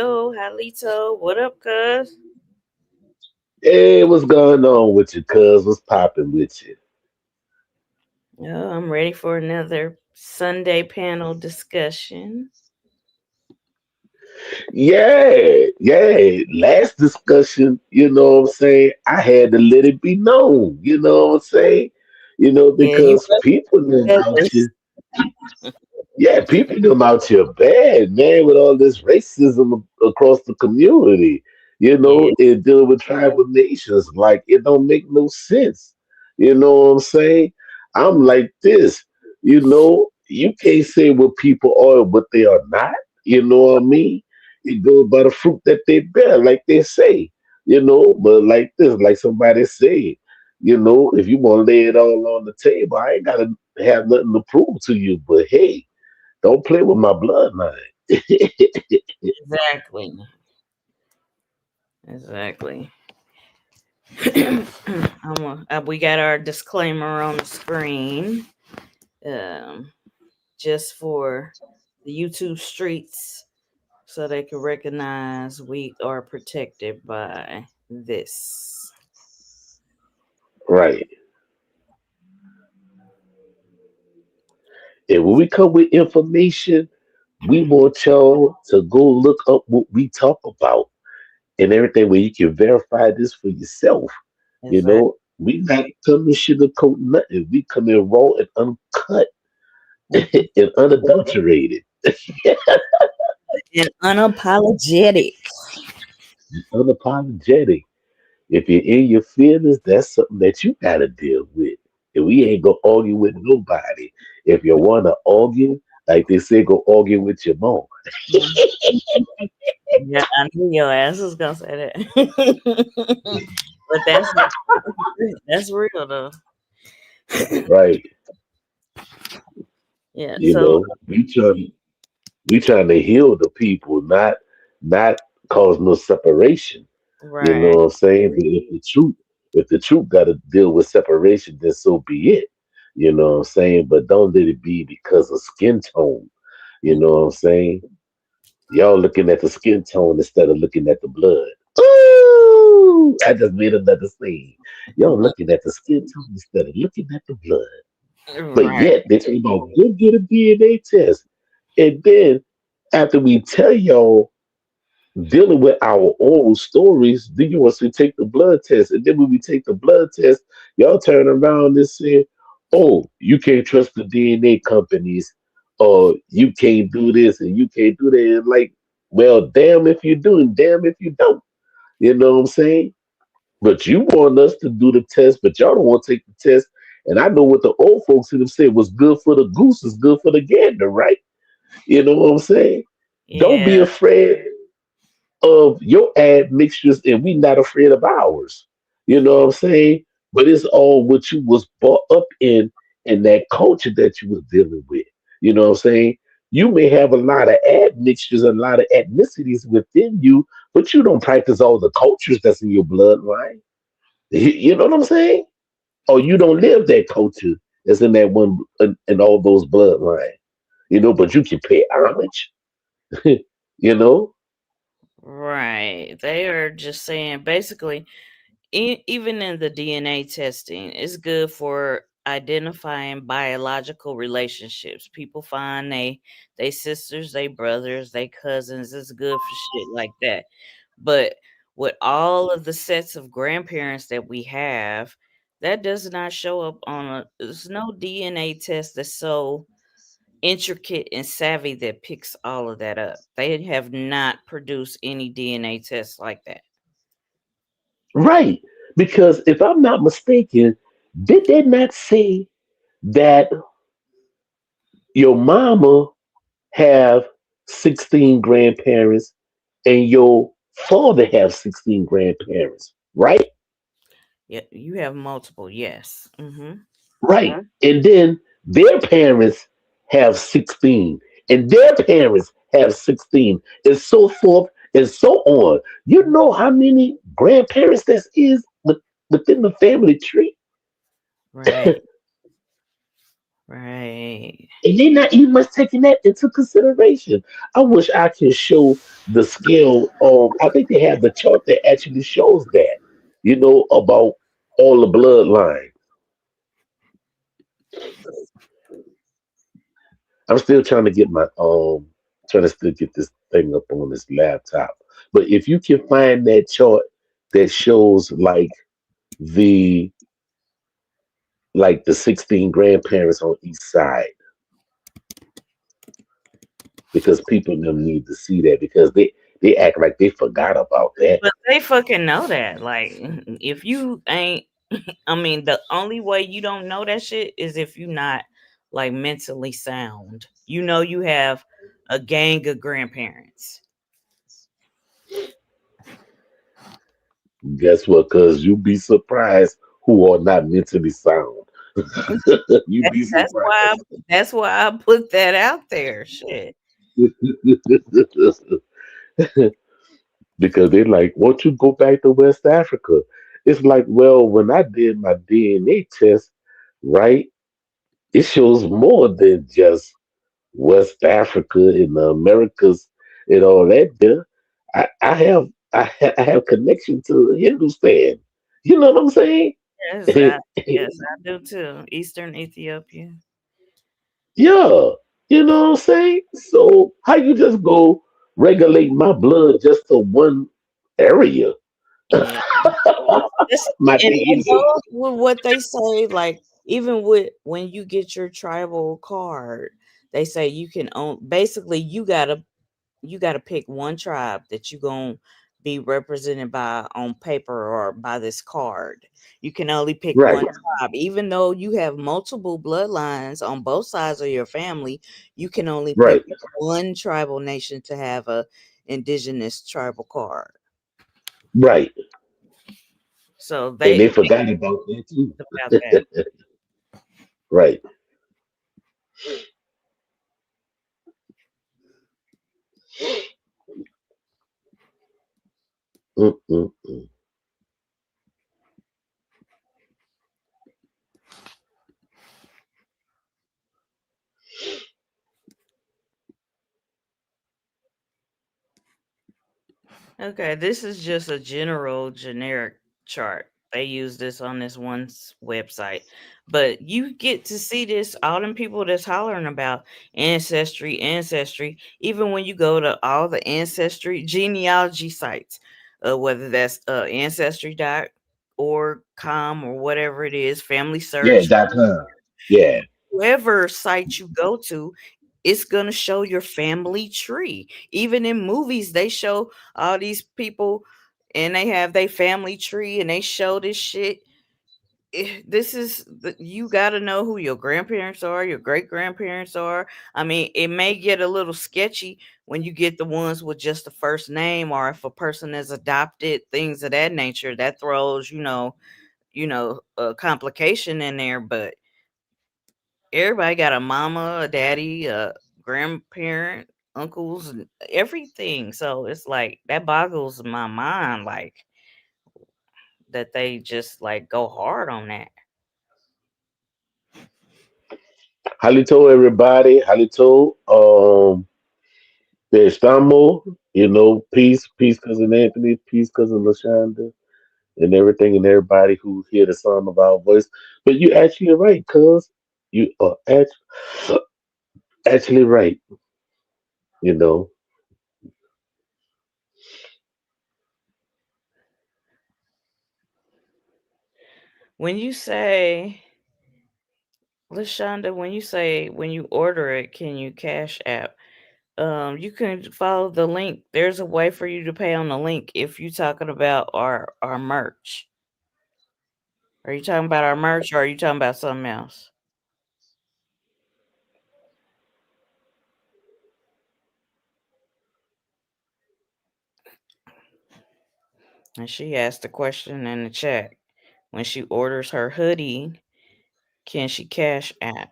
Yo, Halito, what up, cuz? Hey, what's going on with you, cuz? What's popping with you? Yo, I'm ready for another Sunday panel discussion. Yeah. Last discussion, you know what I'm saying? I had to let it be known, you know what I'm saying? Yeah, you Because people them said out this. here, yeah, people them out here bad, man, with all this racism across the community, Yeah, and dealing with tribal nations. Like, it don't make no sense. You know what I'm saying? I'm like this, you can't say what people are and what they are not. You know what I mean? It goes by the fruit that they bear, like they say, but like this, like somebody said, if you want to lay it all on the table, I ain't got to have nothing to prove to you, but hey, don't play with my bloodline. exactly. Exactly. We got our disclaimer on the screen. Um, just for the YouTube streets so they can recognize we are protected by this. Right. And when we come with information, we want y'all to go look up what we talk about and everything where you can verify this for yourself. Exactly. We not coming sugarcoat nothing. We come in raw and uncut and unadulterated. And unapologetic. Unapologetic. If you're in your feelings, that's something that you gotta deal with. And we ain't gonna argue with nobody. If you wanna argue, like they say, go argue with your mom. Mhm. Yeah, I knew your ass was gonna say that. But that's real though. Right. Yeah. You So know, we trying to heal the people, not cause no separation. You know right. what I'm saying? But if the truth gotta deal with separation, then so be it. You know what I'm saying? But don't let it be because of skin tone. You know what I'm saying? Y'all looking at the skin tone instead of looking at the blood. Ooh, I just made another scene. Y'all looking at the skin tone instead of looking at the blood. But Right. yet they talk about go get a DNA test. And then after we tell y'all dealing with our oral stories, then you want to take the blood test. And then when we take the blood test, y'all turn around and say, oh, you can't trust the DNA companies, or you can't do this and you can't do that. And like, well, damn if you do and damn if you don't. You know what I'm saying? But you want us to do the test, but y'all don't want to take the test. And I know what the old folks would have said was good for the goose is good for the gander, right? You know what I'm saying? Don't be Yeah. afraid of your admixtures and we not afraid of ours. You know what I'm saying? But it's all what you was brought up in and that culture that you was dealing with. You know what I'm saying? You may have a lot of admixtures, a lot of ethnicities within you, but you don't practice all the cultures that's in your bloodline. You know what I'm saying? Or you don't live that culture that's in that one in all those bloodlines. But you can pay homage. you know? Right. They are just saying basically, even in the DNA testing, it's good for identifying biological relationships. People find they sisters, they brothers, they cousins. It's good for shit like that. But with all of the sets of grandparents that we have, that does not show up on a. There's no DNA test that's so intricate and savvy that picks all of that up. They have not produced any DNA tests like that. Right. Because if I'm not mistaken, did they not say that your mama have 16 grandparents and your father have 16 grandparents, right? Yeah, you have multiple. Yes. Mm-hmm. Right. And then their parents have 16 and their parents have 16 and so forth and so on. You know how many grandparents that is within the family tree? Right. Right. And they're not even much taking that into consideration. I wish I could show the scale. I think they have the chart that actually shows that, about all the bloodline. I'm still trying to get trying to still get this thing up on this laptop. But if you can find that chart that shows the the 16 grandparents on each side, because people in them need to see that because they act like they forgot about that. But they fucking know that. Like, if you ain't, I mean, the only way you don't know that shit is if you not like mentally sound. You know, you have a gang of grandparents. Guess what? Cause you'd be surprised who are not mentally sound. You'd That, be that's why. surprised. That's why I put that out there. Shit. Because they're like, won't you go back to West Africa? It's like, well, when I did my DNA test, right, it shows more than just West Africa and the Americas and all that there. I have connection to Hindustan. You know what I'm saying? Yes, I do too. Eastern Ethiopia. Yeah, you know what I'm saying? So how you just go regulate my blood just to one area? Yeah. This My and thing that is, goes with what they say, like, even with when you get your tribal card, they say you can own basically you gotta pick one tribe that you gonna be represented by on paper or by this card. You can only pick right, one tribe. Even though you have multiple bloodlines on both sides of your family, you can only right, pick one tribal nation to have a indigenous tribal card. right. So And they they forgot about that too. about that. Right. Mm-mm-mm. Okay, this is just a general generic chart. They use this on this one website. But you get to see this, all them people that's hollering about ancestry, ancestry, even when you go to all the ancestry genealogy sites, whether that's ancestry.org, com, or whatever it is, family Yeah, search, yeah, whoever site you go to, it's gonna show your family tree. Even in movies, they show all these people and they have their family tree and they show this shit. This is you got to know who your grandparents are, your great grandparents are. I mean, it may get a little sketchy when you get the ones with just the first name, or if a person is adopted, things of that nature. That throws, a complication in there. But everybody got a mama, a daddy, a grandparent, uncles, and everything. So it's like that boggles my mind, like that they just like go hard on that. Halito, everybody. Halito. There's Stamo. Peace, peace, cousin Anthony, peace, cousin Lashonda, and everything and everybody who hear the sound of our voice. But you actually are right, cuz you are actually right. You know, When you say, Lashonda, when you say when you order it, can you cash app? You can follow the link. There's a way for you to pay on the link if you talking about our merch. Are you talking about our merch or are you talking about something else? And she asked a question in the chat. When she orders her hoodie, can she cash app?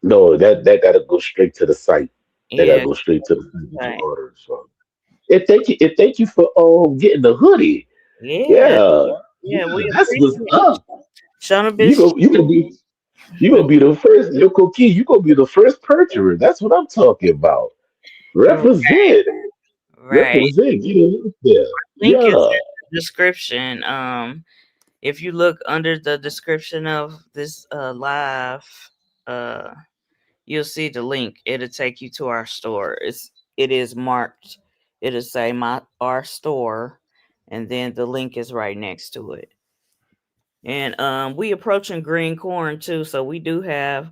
no, that gotta go straight to the site. That gotta Yeah, go straight to the site that you right. ordered from. And thank you for getting the hoodie. Yeah, Yeah, yeah, yeah, we that's what's appreciate up. Shona You Bitch. go, you can be. You gonna be the first, Yoko Key. You gonna be the first perjurer. That's what I'm talking about. R- Represent, Right. represent. Get in there. Link is Yeah. in the description. If you look under the description of this live, uh, you'll see the link. It'll take you to our store. It is marked. It'll say my our store, and then the link is right next to it. And we approaching green corn too, so we do have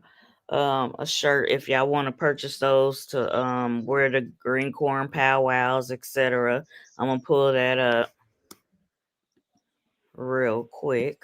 a shirt if y'all want to purchase those to wear the green corn powwows, etc. I'm gonna pull that up real quick.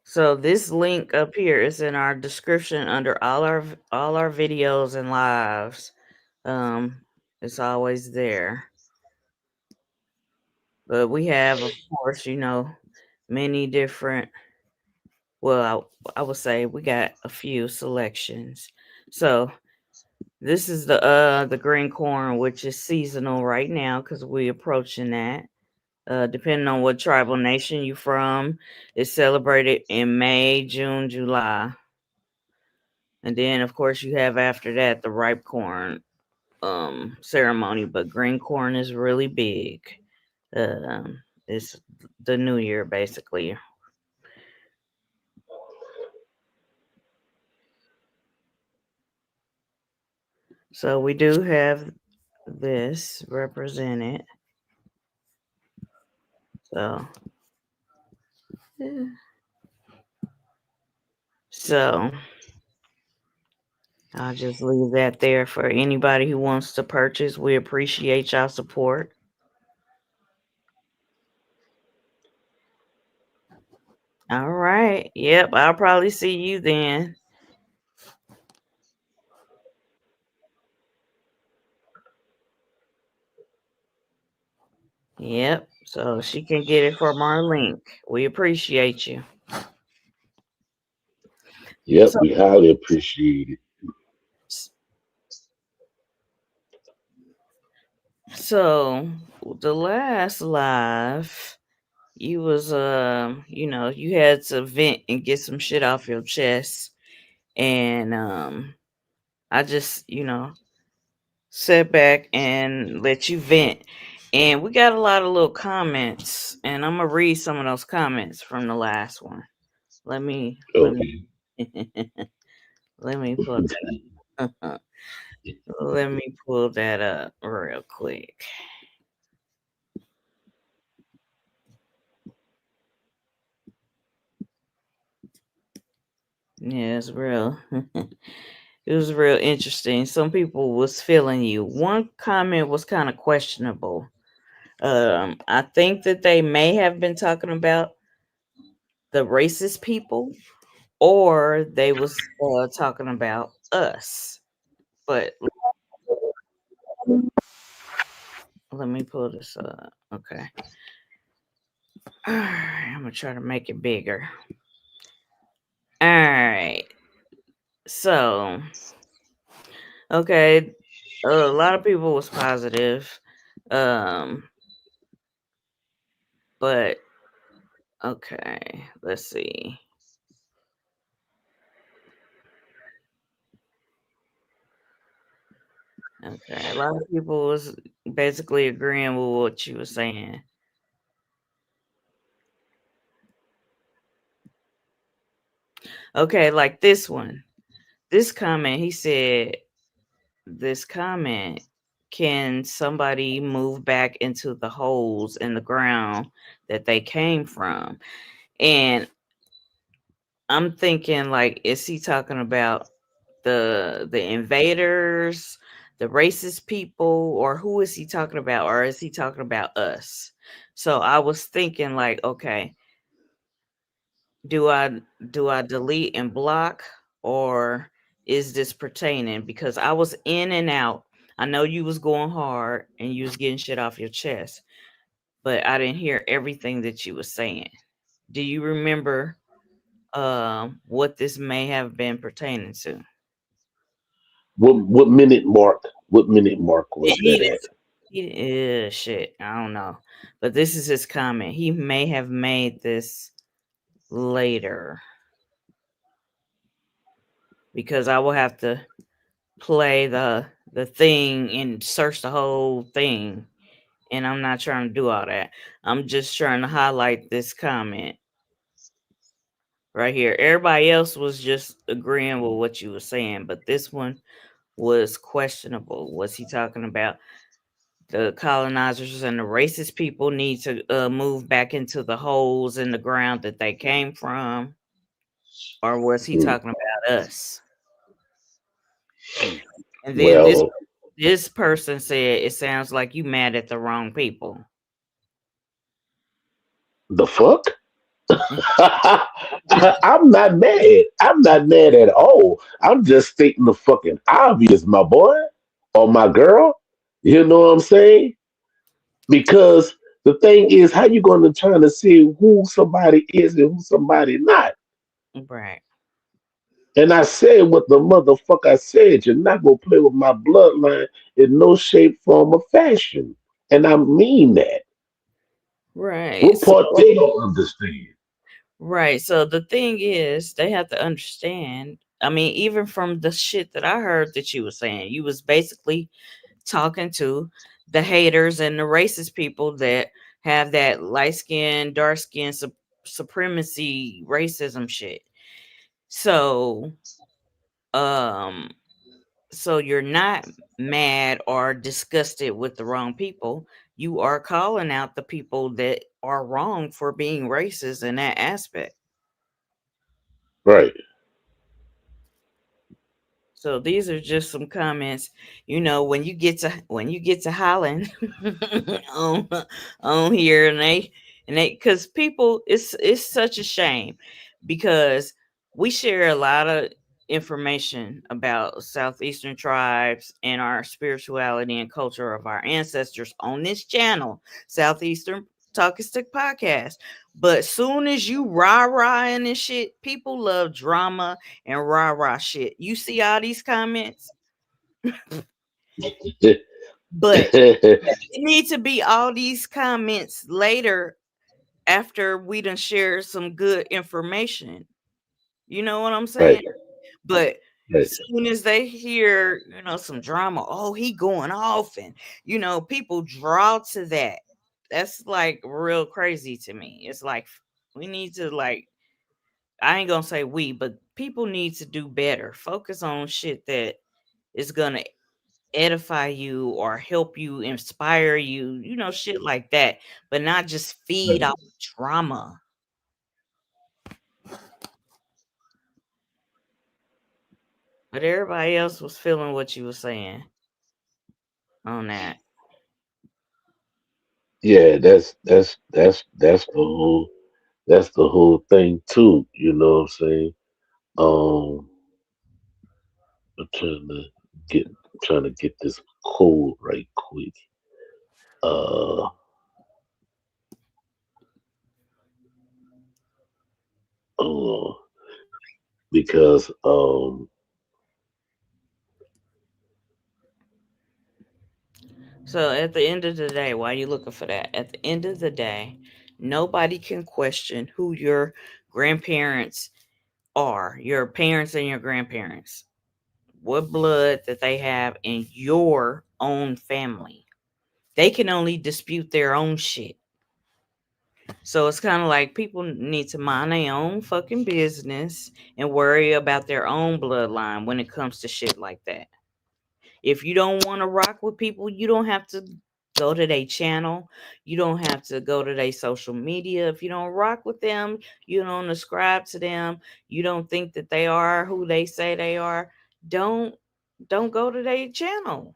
So this link up here is in our description under all our videos and lives. It's always there. But we have, of course, many different. Well, I would say we got a few selections. So this is the green corn, which is seasonal right now because we approaching that. Depending on what tribal nation you from, it's celebrated in May, June, July. And then, of course, you have after that the ripe corn ceremony. But green corn is really big. It's the new year, basically. So we do have this represented. So, yeah. So I'll just leave that there for anybody who wants to purchase. We appreciate y'all support. All right. Yep. I'll probably see you then. Yep. So she can get it from our link. We appreciate you. Yep. So, We highly appreciate it. so the last live, you had to vent and get some shit off your chest. And I just, sit back and let you vent. And we got a lot of little comments, and I'm gonna read some of those comments from the last one. Let me let me Okay. let me pull that up. Let me pull that up real quick. Yeah, it's real. It was real interesting. Some people was feeling you. One comment was kind of questionable. I think that they may have been talking about the racist people, or they was talking about us. But let me pull this up. Okay. All right, I'm gonna try to make it bigger. All right. So, okay, a lot of people was positive. Um, but okay, let's see. Okay, a lot of people was basically agreeing with what you were saying. Okay, like this one. This comment, he said, this comment, can somebody move back into the holes in the ground that they came from? And I'm thinking, like, is he talking about the invaders, the racist people, or who is he talking about, or is he talking about us? So I was thinking, like, okay, do I delete and block, or is this pertaining? Because I was in and out. I know you was going hard and you was getting shit off your chest, but I didn't hear everything that you was saying. Do you remember what this may have been pertaining to? What minute mark? What minute mark And was that at? shit. I don't know, but this is his comment. He may have made this later because I will have to play the thing and search the whole thing, and I'm not trying to do all that. I'm just trying to highlight this comment right here. Everybody else was just agreeing with what you were saying, but this one was questionable. Was he talking about the colonizers and the racist people need to move back into the holes in the ground that they came from, or was he Hmm. talking about us? And then Well, this person said it sounds like you mad at the wrong people. the fuck? I'm not mad. I'm not mad at all. I'm just stating the fucking obvious, my boy or my girl. You know what I'm saying? Because the thing is, how you going to try to see who somebody is and who somebody not? Right. And I said what the motherfucker I said. You're not gonna play with my bloodline in no shape, form, or fashion. And I mean that. Right. What So part they don't understand? right. So the thing is, they have to understand. I mean, even from the shit that I heard that you was saying, you was basically talking to the haters and the racist people that have that light skin, dark skin supremacy racism shit. So, um, so you're not mad or disgusted with the wrong people. You are calling out the people that are wrong for being racist in that aspect. Right. So these are just some comments. You know, when you get to Holland on on here, and they because people, it's such a shame because we share a lot of information about southeastern tribes and our spirituality and culture of our ancestors on this channel, Southeastern Talking Stick Podcast. But soon as you rah and this shit, people love drama and rah shit. You see all these comments, but it need to be all these comments later after we done share some good information. You know what I'm right. saying? But Right. soon as they hear, some drama, oh, he going off, and people draw to that. That's like real crazy to me. It's like we need to like I ain't gonna say we, but people need to do better. Focus on shit that is gonna edify you or help you, inspire you, shit like that, but not just feed Right. off drama. But everybody else was feeling what you were saying on that. Yeah, that's the whole thing too. You know what I'm saying? Um, I'm get trying to get this code right quick. Uh, uh because So at the end of the day, why are you looking for that? At the end of the day, nobody can question who your grandparents are, your parents and your grandparents, what blood that they have in your own family. They can only dispute their own shit. So it's kind of like people need to mind their own fucking business and worry about their own bloodline when it comes to shit like that. If you don't want to rock with people, you don't have to go to their channel. You don't have to go to their social media. If you don't rock with them, you don't ascribe to them, you don't think that they are who they say they are, don't don't go to their channel.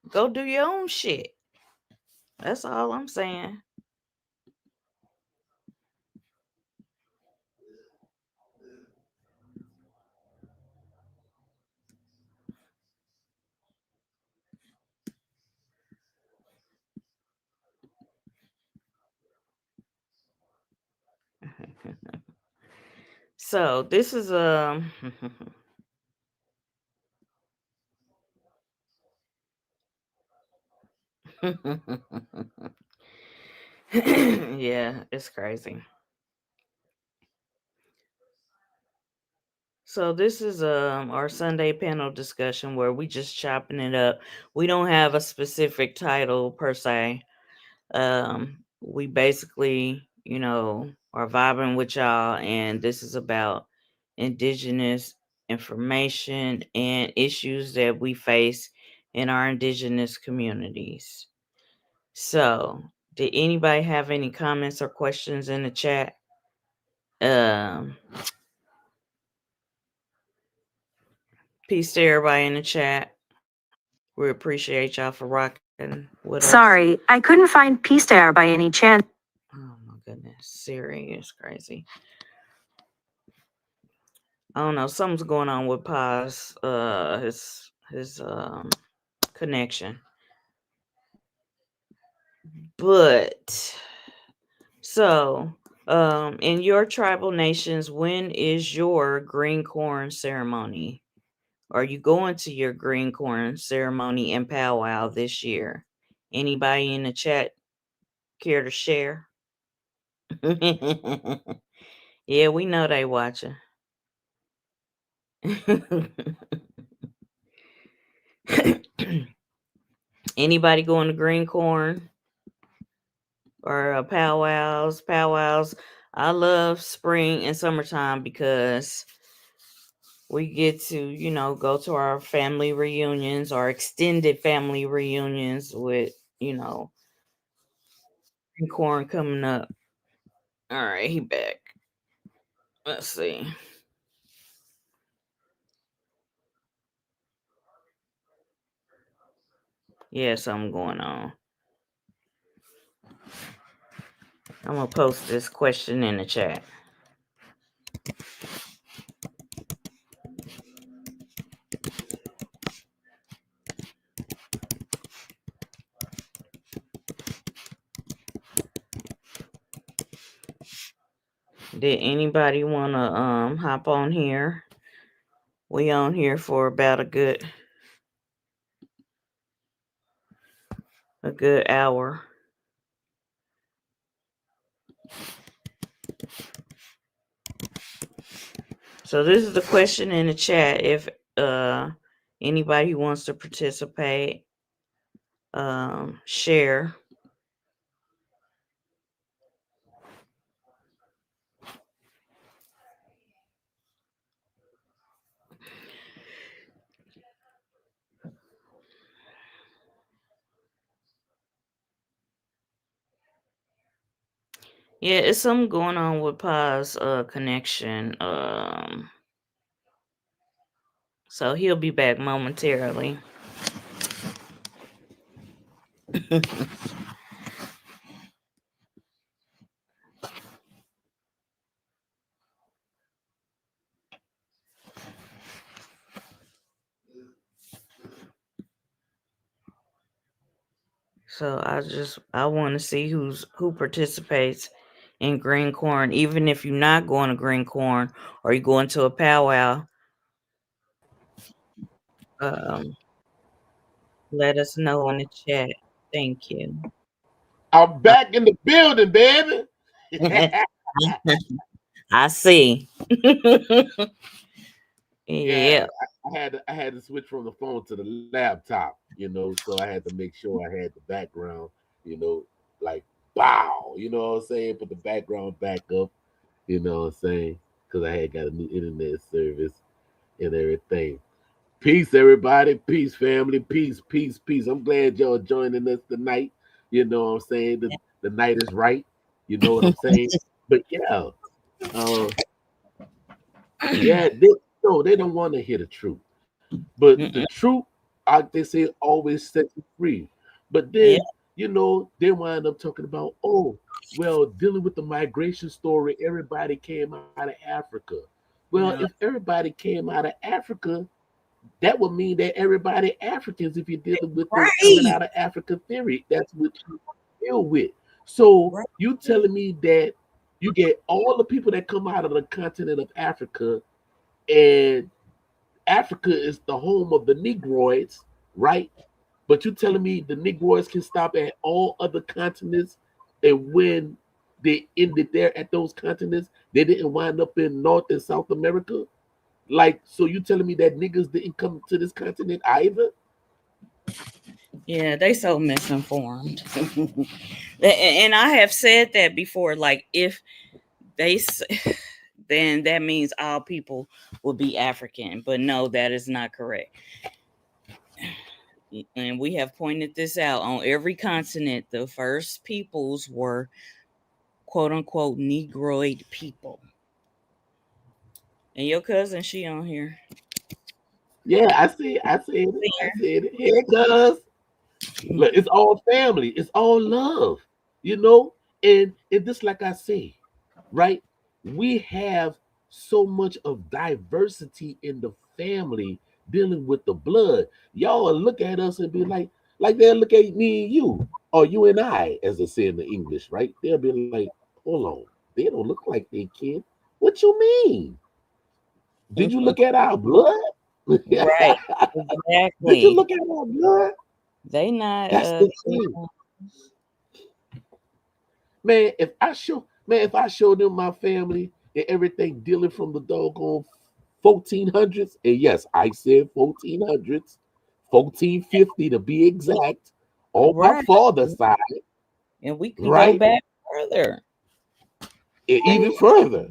Go do your own shit. That's all I'm saying. So this is yeah, it's crazy. So this is our Sunday panel discussion where we just chopping it up. We don't have a specific title per se. We basically, are vibing with y'all, and this is about indigenous information and issues that we face in our indigenous communities. So, did anybody have any comments or questions in the chat? Um, Peace to everybody in the chat. We appreciate y'all for rocking with us. Sorry, I couldn't find peace there by any chance. Oh my goodness, Siri is crazy. I don't know, something's going on with Paz, his connection. But so, in your tribal nations, when is your green corn ceremony? Are you going to your green corn ceremony and powwow this year? Anybody in the chat care to share? Yeah, we know they watching. Anybody going to green corn or powwows? Powwows. I love spring and summertime because we get to, go to our family reunions, our extended family reunions with, you know, green corn coming up. All right, he back. Let's see. Yeah, something going on. I'm gonna post this question in the chat. Did anybody wanna hop on here? We on here for about a good hour. So this is the question in the chat. If anybody who wants to participate, share. Yeah, it's something going on with Pa's connection. So he'll be back momentarily. So I want to see who participates in green corn, even if you're not going to green corn or you're going to a powwow. Um, Let us know in the chat. Thank you. I'm back in the building, baby. I see. Yeah, Yeah. I had to switch from the phone to the laptop, so I had to make sure I had the background, like bow, you know what I'm saying? Put the background back up, you know what I'm saying? Because I had got a new internet service and everything. Peace, everybody. Peace, family. Peace, peace, peace. I'm glad y'all joining us tonight. You know what I'm saying? The night is right. You know what I'm saying? But yeah, uh, yeah, they don't want to hear the truth. But the Mm-mm. truth, like they say, always sets you free. But Yeah. then, they wind up talking about, oh, well, dealing with the migration story, everybody came out of Africa. Well, if No. everybody came out of Africa, that would mean that everybody Africans, if you're dealing with the coming Right. out of Africa theory, that's what you deal with. So Right. you telling me that You get all the people that come out of the continent of Africa, and Africa is the home of the Negroids, right? But you telling me the Negroids can stop at all other continents, and when they ended there at those continents, they didn't wind up in North and South America? Like, so you telling me that niggas didn't come to this continent either? Yeah, they so misinformed. And I have said that before. Like, if they, then that means all people will be African. But no, that is not correct. And we have pointed this out on every continent. The first peoples were quote unquote Negroid people. And your cousin, she on here. Yeah, I said it. Here it goes. Look, it's all family. It's all love, you know. And just like I say, right? We have so much of diversity in the family dealing with the blood. Y'all will look at us and be like they'll look at me and you, or you and I, as they say in the English, right? They'll be like, hold on, they don't look like they kid. What you mean? Did you look at our blood? Right. Did you Exactly. look at our blood? They not That's the thing. If I show them my family and everything dealing from the doggone 1400s, and yes, I said 1400s, 1450 to be exact, on my right. father's side, And we can go right? back further. And even further.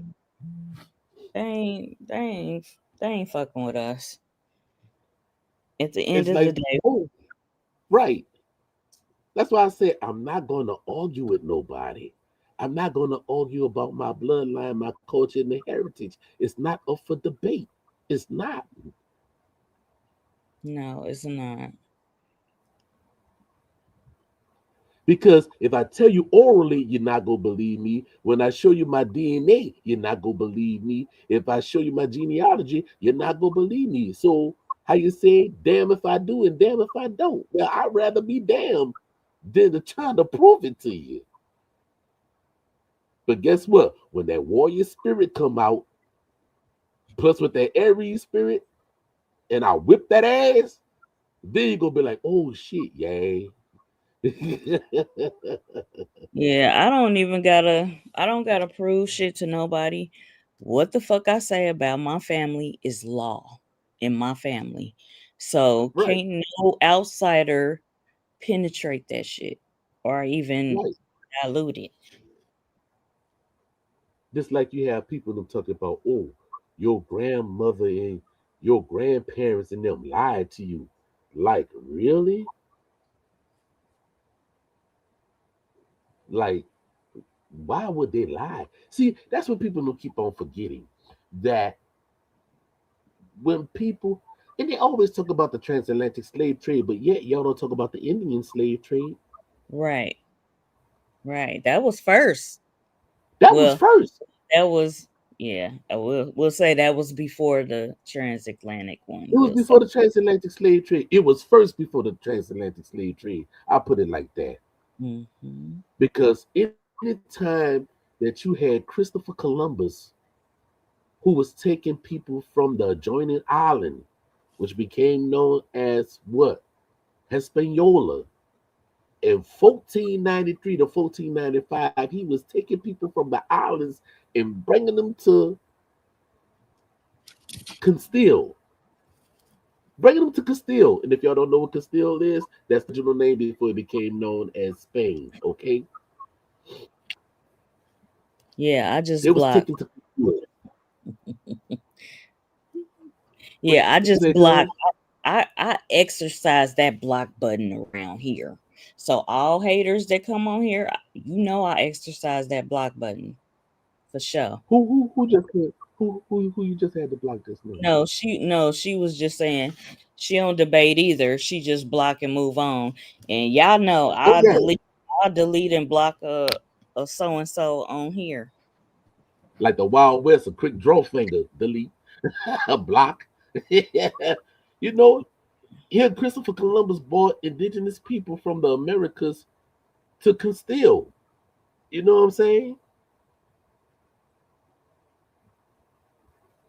They ain't fucking with us. At the end It's of the like, day, oh, right. That's why I said I'm not going to argue with nobody. I'm not going to argue about my bloodline, my culture, and the heritage. It's not up for debate. It's not. no, it's not. Because if I tell you orally, you're not going to believe me. When I show you my DNA, you're not going to believe me. If I show you my genealogy, you're not going to believe me. So, how you say, damn if I do and damn if I don't? Well, I'd rather be damned than to try to prove it to you. But guess what? When that warrior spirit come out, plus with that Aries spirit, and I whip that ass, then you're going to be like, oh shit, yay. Yeah, I don't gotta prove shit to nobody. What the fuck I say about my family is law in my family. So Right, can't no outsider penetrate that shit or even right. dilute it. Just like you have people them talking about, oh, your grandmother and your grandparents and them lied to you. Like, really? Like, why would they lie? See, that's what people don't keep on forgetting. That when people, and they always talk about the transatlantic slave trade, but yet y'all don't talk about the Indian slave trade. Right, right. That was first. That was Well, first. that was yeah. We'll say that was before the transatlantic one. It was We'll say. before the transatlantic slave trade. It was first before the transatlantic slave trade. I'll put it like that. Hmm. Because anytime that you had Christopher Columbus, who was taking people from the adjoining island, which became known as what? Hispaniola. In 1493 to 1495, he was taking people from the islands and bringing them to Castile. Bringing them to Castile. And if y'all don't know what Castile is, that's the original name before it became known as Spain. Okay? Yeah, I They just was blocked. taken to Castile. What Yeah, I you just say, block. cuz? I exercise that block button around here. So all haters that come on here, I exercise that block button for sure. Who just who you just had to block this now? No, she was just saying she don't debate either. She just block and move on. And y'all know Oh yeah, I'll delete and block a so and so on here. like the Wild West, a quick draw finger, delete, a block. You know, here Christopher Columbus brought indigenous people from the Americas to Castile. You know what I'm saying?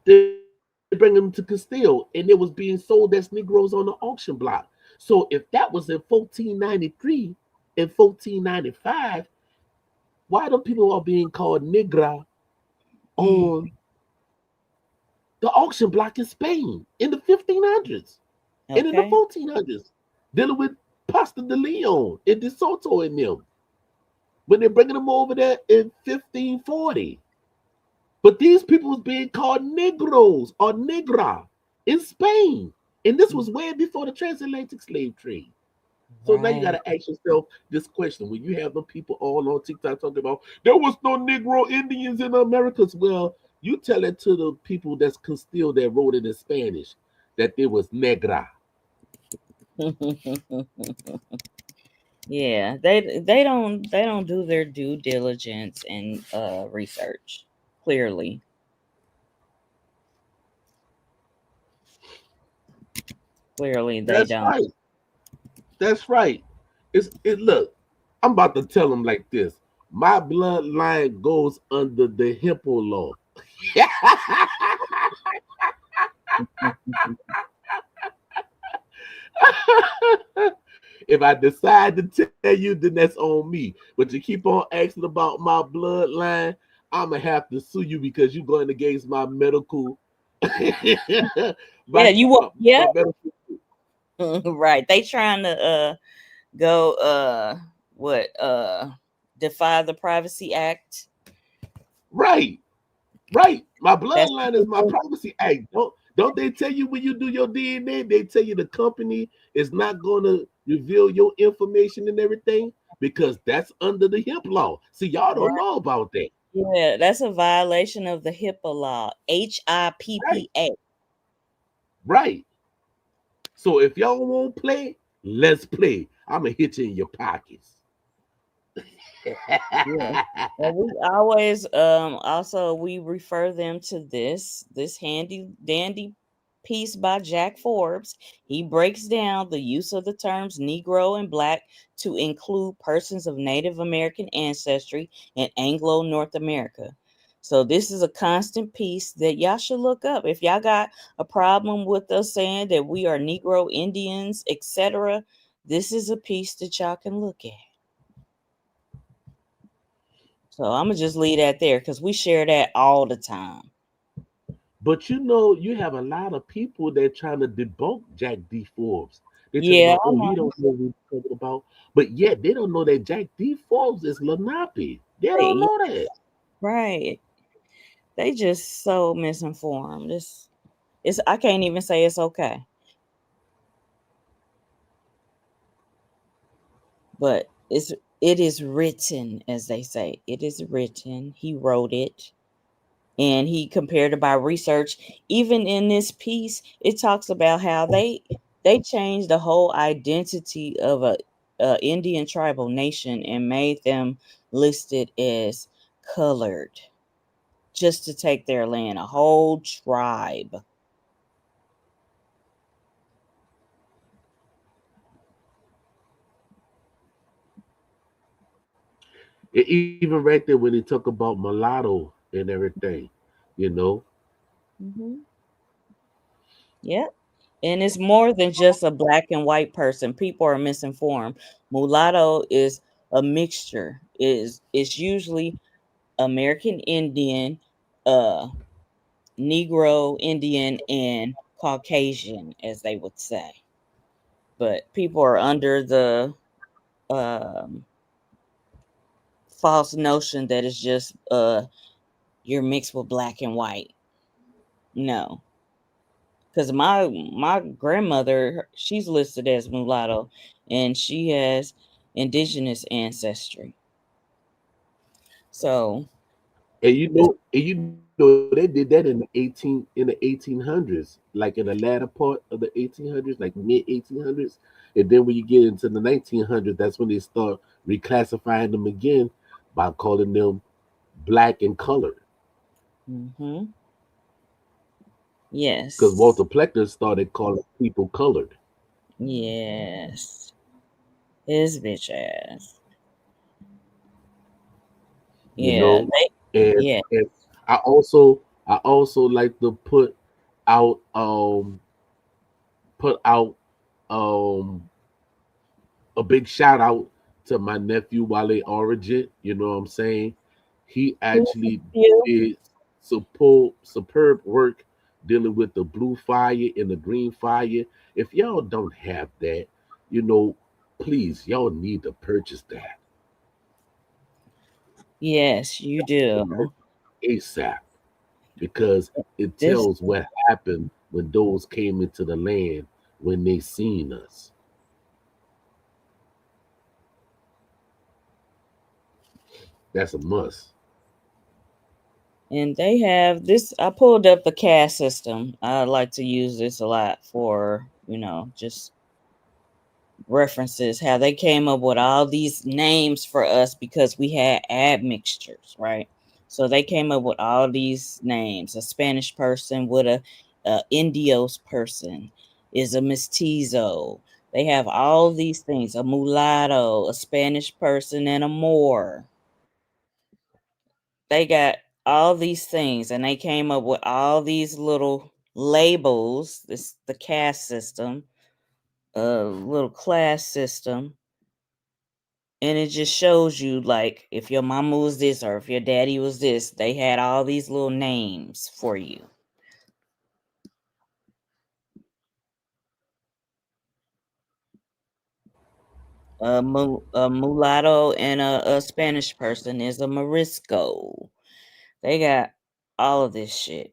They bring them to Castile, and it was being sold as Negroes on the auction block. So if that was in 1493 and 1495, why do people are being called Negra Mm, on the auction block in Spain in the 1500s and in the okay. 1400s, dealing with Pasta de Leon and De Soto and them when they're bringing them over there in 1540. But these people was being called Negroes or Negra in Spain. And this Mm, was way before the transatlantic slave trade. So now you got right. to ask yourself this question. When you have the people all on TikTok talking about there was no Negro Indians in the Americas, well, you tell it to the people that's still that wrote it in Spanish that there was Negra. Yeah, they don't do their due diligence and research. Clearly, clearly they That's don't. right. That's right. Look, I'm about to tell them like this. My bloodline goes under the Hippo law. If I decide to tell you, then that's on me. But you keep on asking about my bloodline, I'm gonna have to sue you because you're going against my medical, my, Yeah, you want? my Yeah, medical. right. They trying to go what defy the Privacy Act. Right, right. My That's bloodline is my privacy act. Don't they tell you when you do your DNA? They tell you the company is not gonna reveal your information and everything because that's under the hemp law. See, y'all don't right. know about that. Yeah, that's a violation of the HIPAA law. Right, HIPPA. right. So if y'all won't play, let's play. I'm gonna hit you in your pockets. Yeah. And we always also we refer them to this handy dandy piece by Jack Forbes. He breaks down the use of the terms Negro and Black to include persons of Native American ancestry in Anglo North America. So this is a constant piece that y'all should look up. If y'all got a problem with us saying that we are Negro Indians, etc., this is a piece that y'all can look at. So I'm gonna just leave that there because we share that all the time. But you know, you have a lot of people that trying to debunk Jack D. Forbes. They talk Yeah, about, I oh, he know. don't know what he's talking about. But yet they don't know that Jack D. Forbes is Lenape. They don't Right, know that. right. They just so misinformed. It's I can't even say it's okay, but it is written, as they say. It is written. He wrote it, and he compared it by research. Even in this piece, it talks about how they changed the whole identity of a Indian tribal nation and made them listed as colored just to take their land, a whole tribe. And even right there when they talk about mulatto and everything, you know, Hmm. Yep. And it's more than just a black and white person. People are misinformed. Mulatto is a mixture. It's usually American Indian, uh, Negro Indian, and Caucasian, as they would say. But people are under the um, false notion that it's just you're mixed with black and white. No, because my grandmother, she's listed as mulatto, and she has indigenous ancestry. So and you know they did that in the 1800s, like in the latter part of the 1800s, like mid 1800s, and then when you get into the 1900s, that's when they start reclassifying them again by calling them black and colored. hmm, Because yes, Walter Plecker started calling people colored, yes, his bitch ass. you Yeah, know. And yeah. and I also I also like to out put out um a big shout out to my nephew Wale Origin. You know what I'm saying? He actually You. did superb work dealing with the blue fire and the green fire. If y'all don't have that, you know, please, y'all need to purchase that Yes, you do. ASAP because it This tells what happened when those came into the land when they seen us. That's a must. and they have this. I pulled up the caste system. I like to use this a lot for, just references how they came up with all these names for us because we had admixtures, right? So they came up with all these names. A Spanish person with a Indios person is a mestizo. They have all these things. A mulatto, a Spanish person, and a Moor. They got all these things, and they came up with all these little labels. This the caste system, a little class system, and it just shows you like if your mama was this or if your daddy was this, they had all these little names for you. A mulatto and a Spanish person is a Morisco. They got all of this shit.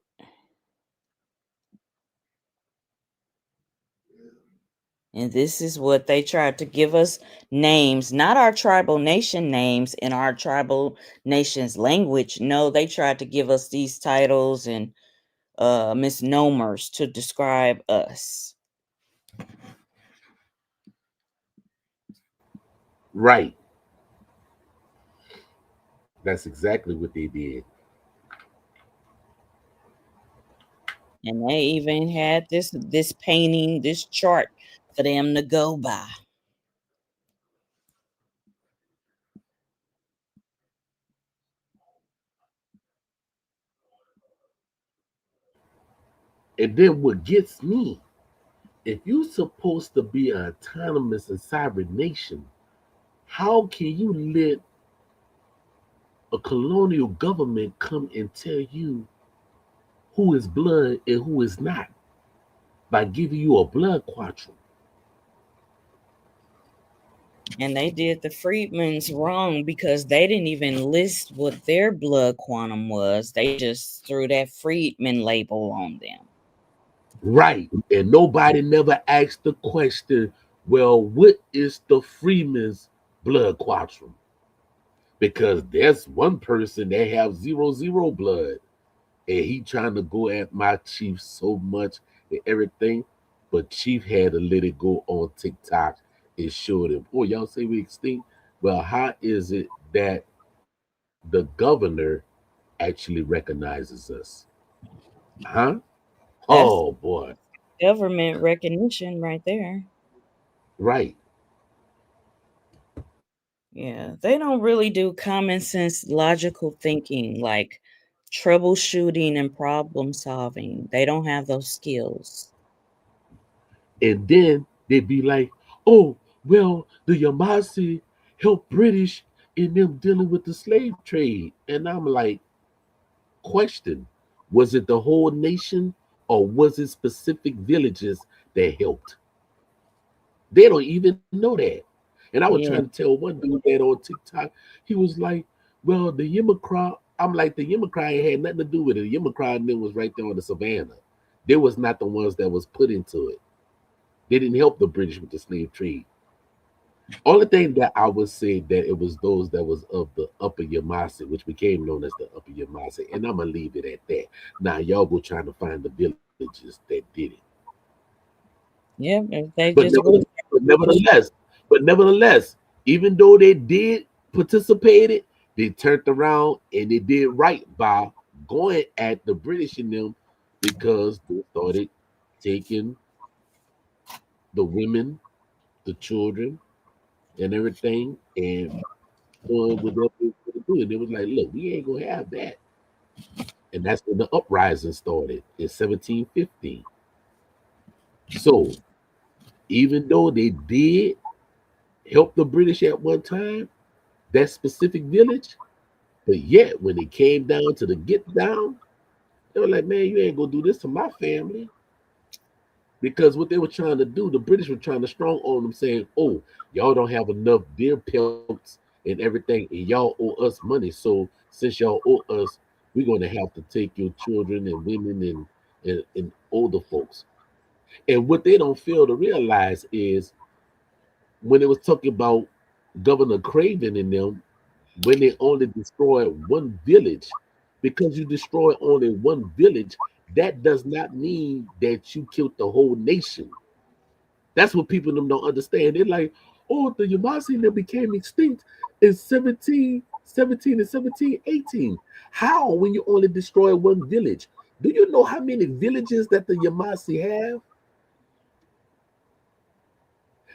And this is what they tried to give us names, not our tribal nation names in our tribal nation's language. No, they tried to give us these titles and misnomers to describe us. Right. That's exactly what they did. And they even had this painting, this chart for them to go by. And then what gets me, if you're supposed to be an autonomous and sovereign nation, how can you let a colonial government come and tell you who is blood and who is not by giving you a blood quantum? And they did the Freedmen's wrong because they didn't even list what their blood quantum was. They just threw that Freedman label on them. Right. And nobody never asked the question, well, what is the Freeman's blood quantum? Because there's one person that have zero blood and he trying to go at my chief so much and everything, but Chief had to let it go on TikTok and showed him, oh, y'all say we extinct? Well, how is it that the governor actually recognizes us? Huh? That's Oh boy. government recognition right there. Right. Yeah, they don't really do common sense logical thinking like troubleshooting and problem solving. They don't have those skills. And then they'd be like, oh, well, the Yamasi helped British in them dealing with the slave trade. And I'm like, question, was it the whole nation or was it specific villages that helped? They don't even know that. And I was trying to Yeah. tell one dude that on TikTok, he was like, well, the Yimacraw, I'm like, the Yimacraw had nothing to do with it. The Yimacraw and them was right there on the savannah. They was not the ones that was put into it. They didn't help the British with the slave trade. Only thing that I would say that it was those that was of the Upper Yamasi, which became known as the Upper Yamasi, and I'm gonna leave it at that. Now y'all go trying to find the villages that did it, Yeah, if they but just nevertheless, would. but nevertheless, but nevertheless, even though they did participate, they turned around and they did right by going at the British in them because they started taking the women, the children, and everything, and doing what they were going to do. And it was like, look, we ain't gonna have that. And that's when the uprising started in 1715. So even though they did help the British at one time, that specific village, but yet when it came down to the get down, they were like, man, you ain't gonna do this to my family. Because what they were trying to do, the British were trying to strong on them, saying, "Oh, y'all don't have enough deer pelts and everything, and y'all owe us money. So since y'all owe us, we're going to have to take your children and women and older folks." And what they don't fail to realize is when it was talking about Governor Craven and them, when they only destroyed one village, because you destroy only one village, that does not mean that you killed the whole nation. That's what people them don't understand. They're like, oh, the Yamasi that became extinct in 1717 and 1718. How when you only destroy one village? Do you know how many villages that the Yamasi have?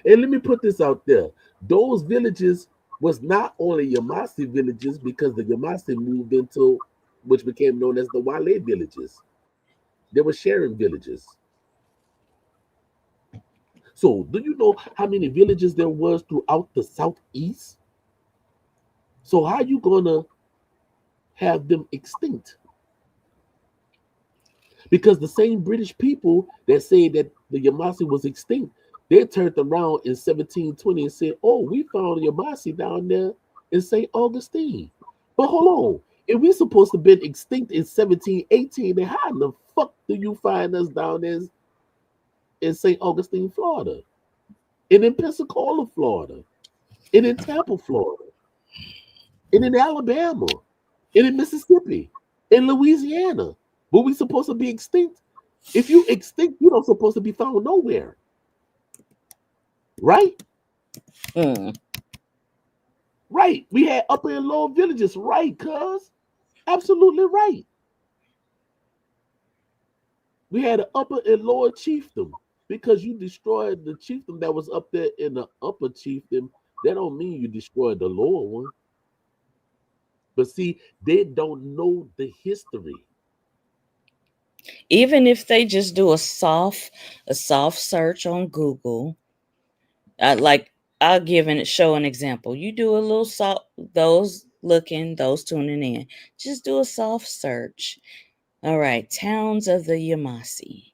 And let me put this out there. Those villages was not only Yamasi villages because the Yamasi moved into which became known as the Wale villages. They were sharing villages. So do you know how many villages there was throughout the southeast? So how you gonna have them extinct? Because the same British people that say that the Yamasi was extinct, they turned around in 1720 and said, "Oh, we found Yamasi down there in St. Augustine." But hold on, if we supposed to been extinct in 1718, then how in the fuck do you find us down there in St. Augustine, Florida, and in Pensacola, Florida, and in Tampa, Florida, and in Alabama, and in Mississippi, in Louisiana? Were we supposed to be extinct? If you extinct, you don't supposed to be found nowhere, right? Hmm. Right. We had upper and lower villages, right? Cuz absolutely right. We had an upper and lower chiefdom because you destroyed the chiefdom that was up there in the upper chiefdom. That don't mean you destroyed the lower one. But see, they don't know the history. Even if they just do a soft search on Google, like I'll give and show an example. You do a little soft, those tuning in, just do a soft search. All right, towns of the Yamasi,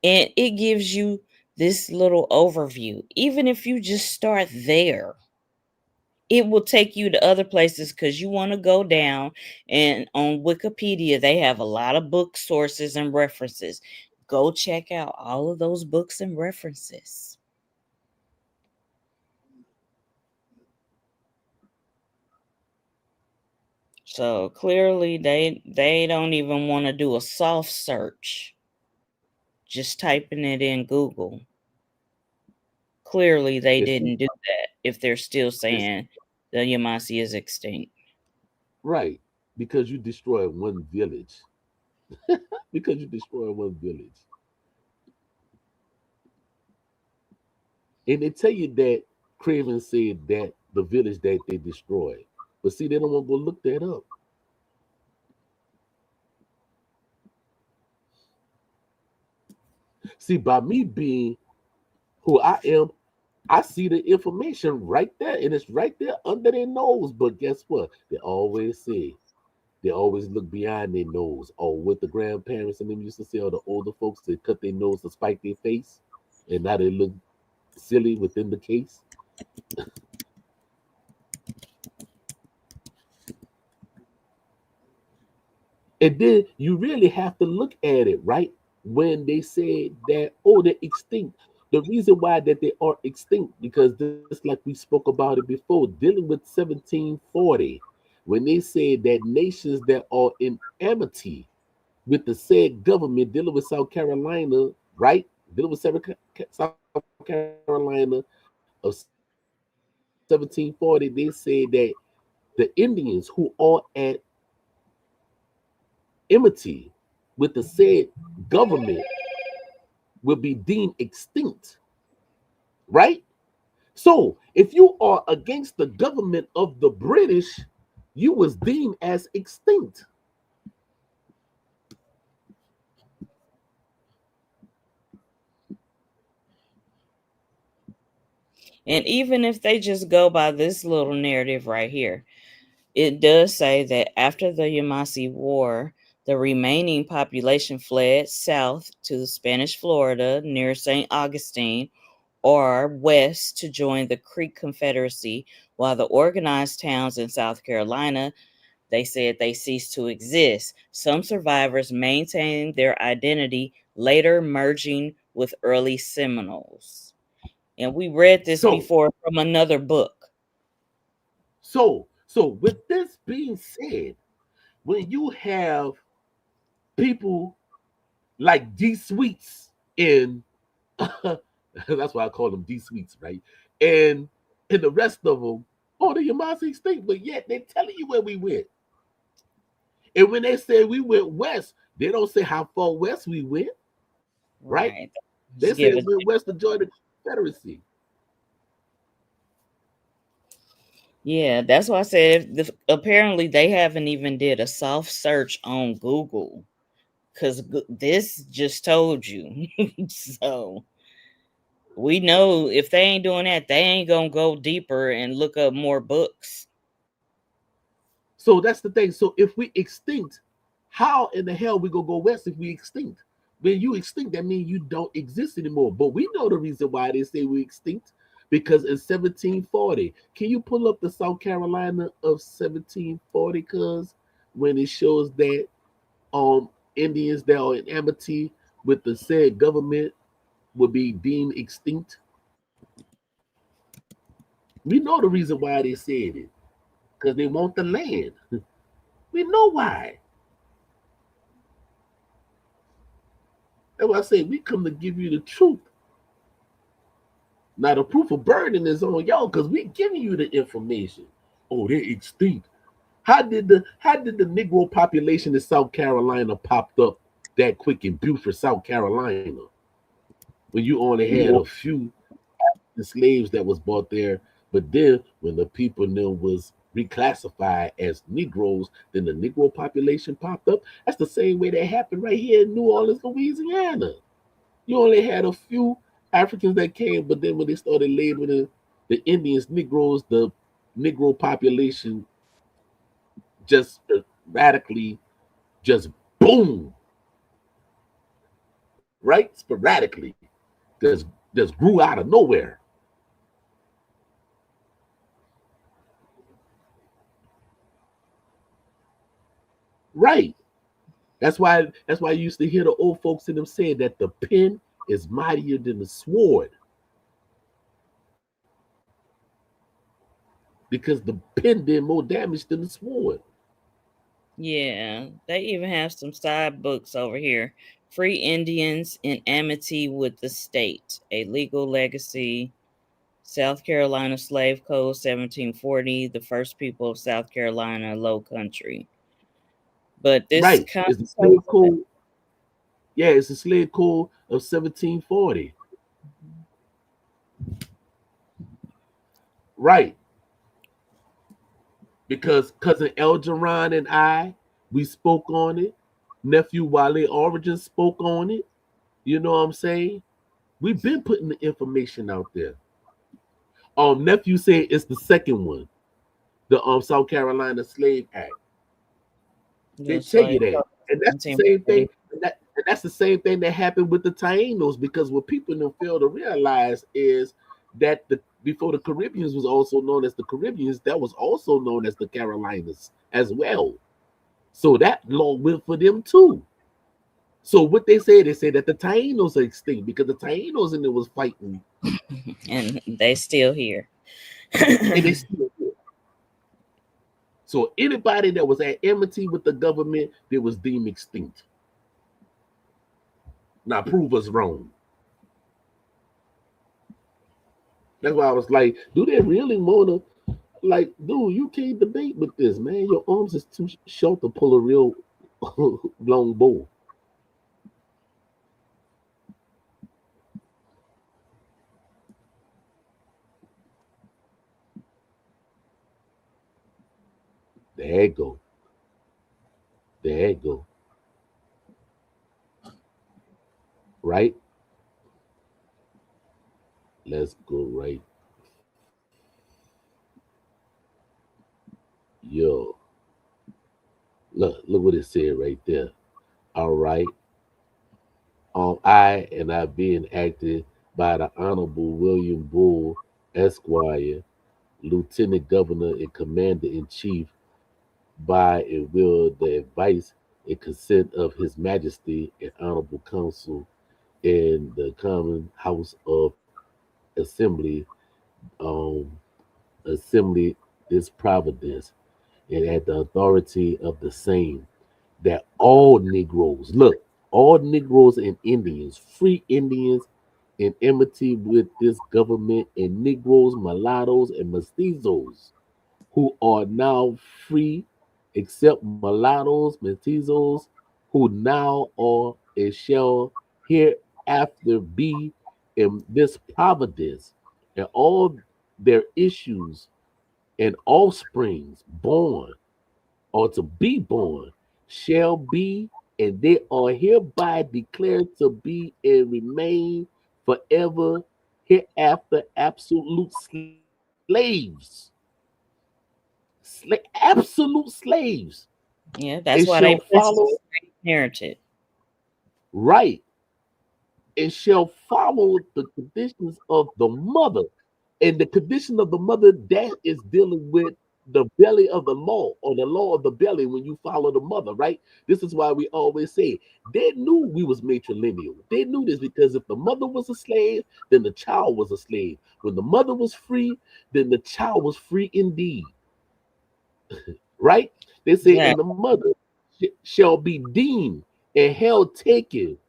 and it gives you this little overview. Even if you just start there, it will take you to other places because you want to go down. And on Wikipedia, they have a lot of book sources and references. Go check out all of those books and references. So clearly, they don't even want to do a soft search. Just typing it in Google. Clearly, they It's didn't do that. If they're still it's saying the Yamasi is extinct. right because you destroyed one village. Because you destroyed one village. And they tell you that Craven said that the village that they destroyed. But see, they don't want to go look that up. See, by me being who I am, I see the information right there, and it's right there under their nose. But guess what? They always say they always look behind their nose. Or what the grandparents and them used to say, or the older folks, they cut their nose to spite their face, and now they look silly within the case. And then you really have to look at it, right? When they say that, oh, they're extinct. The reason why that they are extinct, because just like we spoke about it before, dealing with 1740, when they said that nations that are in amity with the said government, dealing with South Carolina, right? Dealing with South Carolina of 1740, they said that the Indians who are at enmity with the said government will be deemed extinct, right? So if you are against the government of the British, you was deemed as extinct. And even if they just go by this little narrative right here, it does say that after the Yamasee War, the remaining population fled south to the Spanish Florida near St. Augustine or west to join the Creek Confederacy, while the organized towns in South Carolina, they said they ceased to exist. Some survivors maintained their identity, later merging with early Seminoles. And we read this So, before from another book. so with this being said, when you have people like D Sweets in that's why I call them D Sweets, right? And the rest of them, oh, the Yamasee extinct, but yet they're telling you where we went. And when they say we went west, they don't say how far west we went, right? Right. They Just say give it it. went west to join the Confederacy. Yeah, that's why I said apparently they haven't even did a soft search on Google because this just told you. So we know if they ain't doing that, they ain't gonna go deeper and look up more books. So that's the thing. So if we extinct, how in the hell we gonna go west if we extinct? When you extinct, that means you don't exist anymore. But we know the reason why they say we extinct because in 1740, can you pull up the South Carolina of 1740? Cause when it shows that Indians that are in amity with the said government will be deemed extinct. We know the reason why they said it because they want the land. We know why. That's why I say we come to give you the truth. Now the proof of burden is on y'all because we giving you the information. Oh, they're extinct. How did the Negro population in South Carolina popped up that quick in Beaufort, South Carolina, when you only had a few slaves that was bought there? But then when the people then was reclassified as Negroes, then the Negro population popped up. That's the same way that happened right here in New Orleans, Louisiana. You only had a few Africans that came, but then when they started labeling the Indians Negroes, the Negro population just radically just boom, right? Sporadically, just grew out of nowhere. Right. That's why you used to hear the old folks in them saying that the pen is mightier than the sword because the pen did more damage than the sword. Yeah, they even have some side books over here. Free Indians in Amity with the State, a legal legacy. South Carolina Slave Code 1740, the first people of South Carolina Low Country. But this Right. kind It's the of talks slave about, code. Yeah, it's the slave code of 1740. Right. Because cousin Elgeron and I, we spoke on it. Nephew Wale Origin spoke on it. You know what I'm saying? We've been putting the information out there. Nephew said it's the second one, the South Carolina Slave Act. They the tell you slave that, code and that's the same thing. 1740. And that's the same thing that happened with the Taínos, because what people don't fail to realize is that the before the Caribbeans was also known as the Caribbeans, that was also known as the Carolinas as well. So that law went for them too. So what they say that the Taínos are extinct because the Taínos in there was fighting, And they still here. and they still did. So anybody that was at enmity with the government, they was deemed extinct. Now prove us wrong. That's why I was like, do they really wanna, like, dude, you can't debate with this, man. Your arms is too short to pull a real long bow. There you go. There you go. Right? Let's go right. Look what it said right there. All right. I and I being acted by the Honorable William Bull, Esquire, Lieutenant Governor and Commander in Chief, by and will the advice and consent of His Majesty and Honorable Council in the Common House of Assembly, um, Assembly this Providence, and at the authority of the same, that all Negroes, look, all Negroes and Indians, free Indians in enmity with this government, and Negroes, mulattoes, and mestizos who are now free, except mulattoes, mestizos, who now are and shall hereafter be in this providence, and all their issues and offsprings born or to be born shall be, and they are hereby declared to be and remain forever hereafter absolute slaves. Absolute slaves. Yeah, And that's why shall they press follow inherited. right, and shall follow the conditions of the mother. And the condition of the mother, that is dealing with the belly of the law, or the law of the belly when you follow the mother, right? This is why we always say they knew we was matrilineal. They knew this because if the mother was a slave, then the child was a slave. When the mother was free, then the child was free indeed, right? They say, and the Exactly. mother shall be deemed and held taken,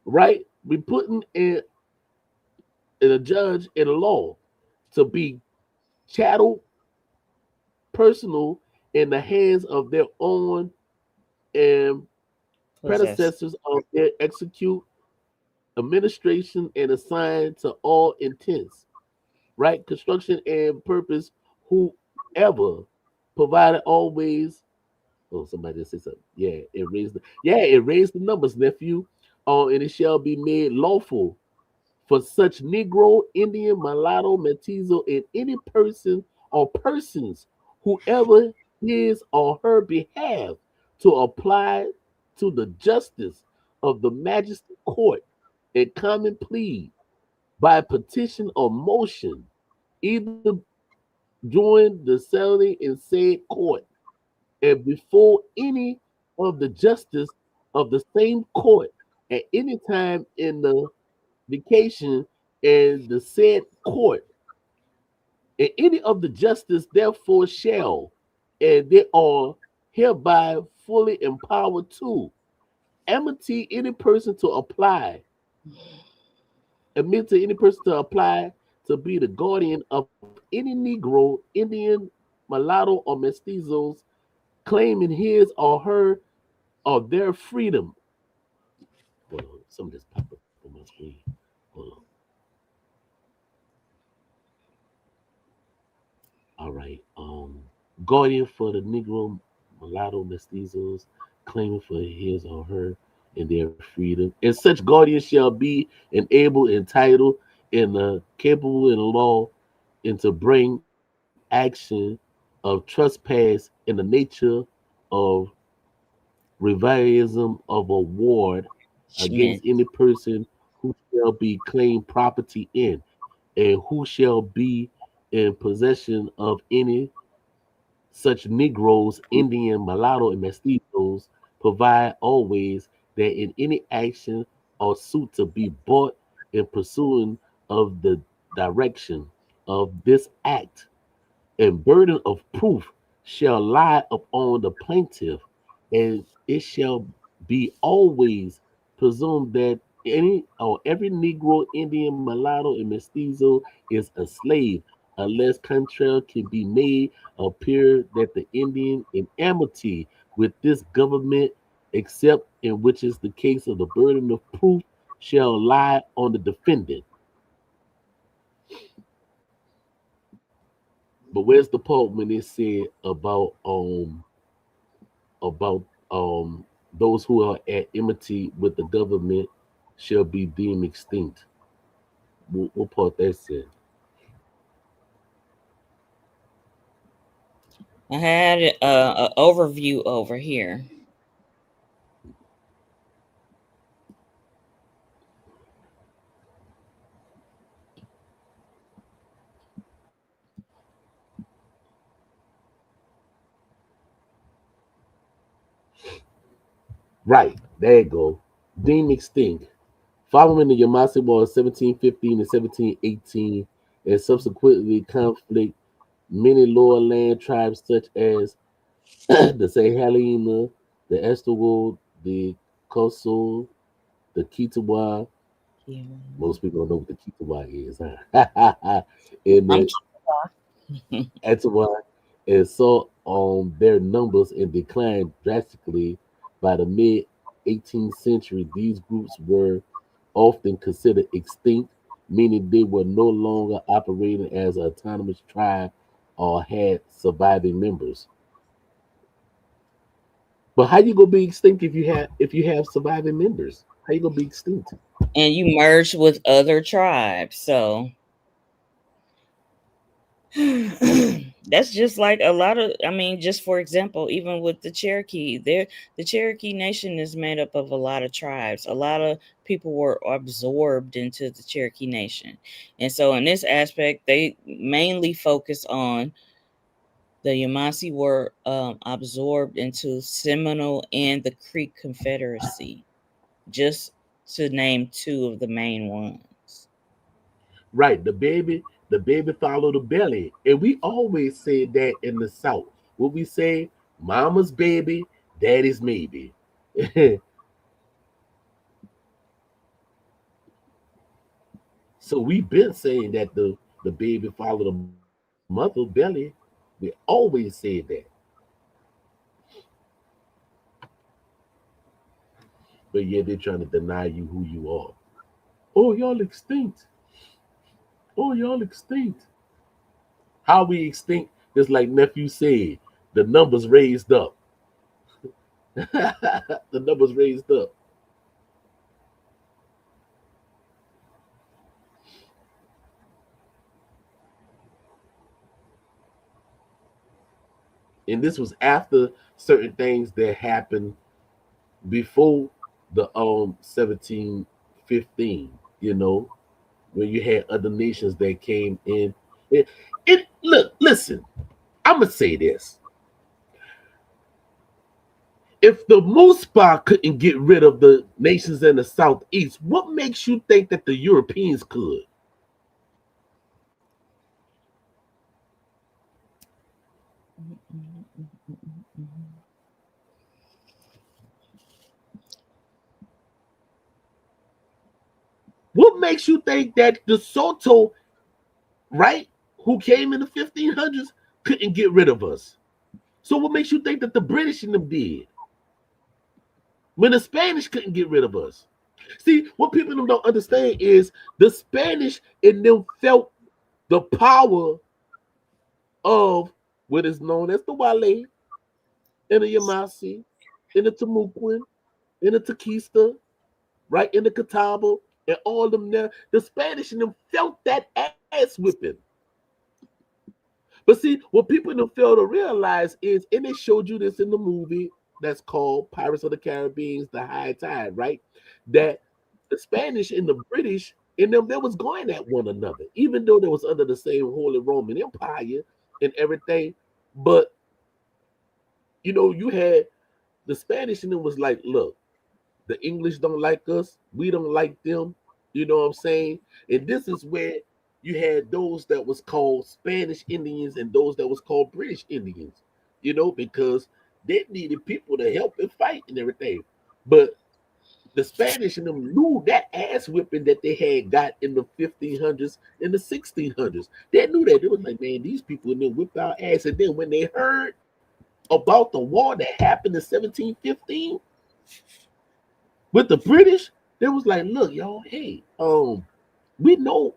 right? We putting in a judge in a law to be chattel personal in the hands of their own and Possess. predecessors of their execute administration and assigned to all intents, right? Construction and purpose, whoever provided always. Oh, somebody just said something. It raised the numbers, nephew. And it shall be made lawful for such Negro, Indian, mulatto, mestizo, and any person or persons, whoever his or her behalf, to apply to the justice of the magistrate court and common plea by petition or motion, either during the selling in said court and before any of the justice of the same court at any time in the vacation and the said court, and any of the justice therefore shall, and they are hereby fully empowered to amity any person to apply, admit to any person to apply to be the guardian of any Negro, Indian, mulatto, or mestizos claiming his or her or their freedom. Hold on, some of this popped up on my screen. Hold on. All right. Guardian for the Negro, mulatto, mestizos, claiming for his or her and their freedom. And such guardian shall be enabled, entitled, and capable in the law, and to bring action of trespass in the nature of revision of a ward against Schmidt. any person who shall be claimed property in, and who shall be in possession of any such Negroes, Indian, mulatto, and mestizos, provide always that in any action or suit to be brought in pursuing of the direction of this act, and burden of proof shall lie upon the plaintiff, and it shall be always presumed that any or every Negro, Indian, mulatto, and mestizo is a slave, unless contrary can be made appear that the Indian in amity with this government, except in which is the case of the burden of proof, shall lie on the defendant. But where's the part when it said about those who are at enmity with the government shall be deemed extinct? What part that said? I had an overview over here. Right, there you go. Deemed extinct. Following the Yamasi War of 1715 and 1718, and subsequently conflict, many lower land tribes such as the Sahalina, the Estiwal, the Kosul, the Kitawa. Yeah. Most people don't know what the Kitawa is, huh? And I'm the Etiwa, and saw their numbers and declined drastically by the mid 18th century. These groups were often considered extinct, meaning they were no longer operating as an autonomous tribe or had surviving members. But how you gonna be extinct if you have surviving members? How you gonna be extinct? and you merged with other tribes. So that's just like a lot of, I mean, just for example, even with the Cherokee, the Cherokee Nation is made up of a lot of tribes. A lot of people were absorbed into the Cherokee Nation. And so in this aspect, they mainly focus on the Yamasee were absorbed into Seminole and the Creek Confederacy, just to name two of the main ones. Right, the baby follow the belly, and we always say that in the South. What we say, mama's baby, daddy's maybe. So we've been saying that the baby follow the mother belly. We always said that, but yet they're trying to deny you who you are. Oh, y'all extinct. Oh, y'all extinct. How we extinct? Just like nephew said, the numbers raised up. The numbers raised up. And this was after certain things that happened before the 1715, when you had other nations that came in. It look, listen, I'm gonna say this. If the Muspa couldn't get rid of the nations in the southeast, what makes you think that the Europeans could? What makes you think that the Soto, right, who came in the 1500s, couldn't get rid of us? So what makes you think that the British and them did when the Spanish couldn't get rid of us? See, what people don't understand is the Spanish in them felt the power of what is known as the Wale and the Yamasi and the Tamuquin and the Tequista, right, in the Catawba and all them there. The Spanish in them felt that ass whipping. But see, what people don't fail to realize is, and they showed you this in the movie that's called Pirates of the Caribbean, The High Tide, right? That the Spanish and the British in them, they was going at one another, even though they was under the same Holy Roman Empire and everything. But you had the Spanish and it was like, look, the English don't like us, we don't like them. You know what I'm saying? And this is where you had those that was called Spanish Indians and those that was called British Indians, because they needed people to help and fight and everything. But the Spanish and them knew that ass whipping that they had got in the 1500s and the 1600s. They knew that. They was like, man, these people in there whipped our ass. And then when they heard about the war that happened in 1715 with the British, they was like, look, y'all, hey, we know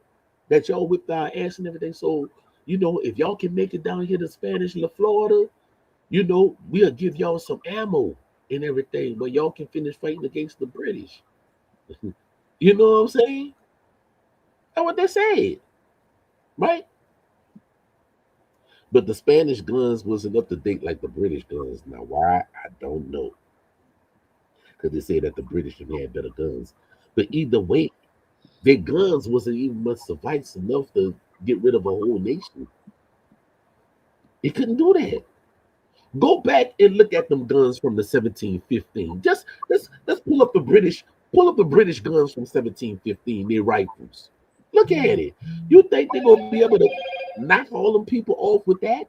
that y'all whipped our ass and everything. So, if y'all can make it down here to Spanish La Florida, we'll give y'all some ammo and everything, but y'all can finish fighting against the British. You know what I'm saying? That's what they said, right? But the Spanish guns wasn't up to date like the British guns. Now, why? I don't know. Because they say that the British had better guns. But either way, their guns wasn't even much suffice enough to get rid of a whole nation. It couldn't do that. Go back and look at them guns from the 1715. Just let's pull up the British guns from 1715, their rifles. Look at it. You think they're gonna be able to knock all them people off with that?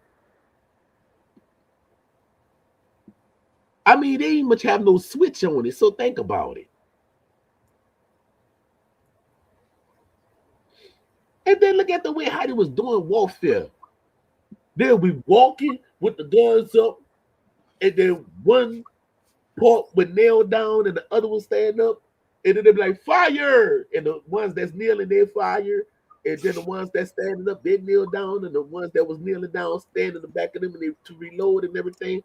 I mean, they ain't much have no switch on it, so think about it. And then look at the way how they was doing warfare. They'll be walking with the guns up, and then one part would nail down and the other would stand up, and then they'd be like, fire! And the ones that's kneeling, they fire. And then the ones that's standing up, they kneel down, and the ones that was kneeling down stand in the back of them and they to reload and everything.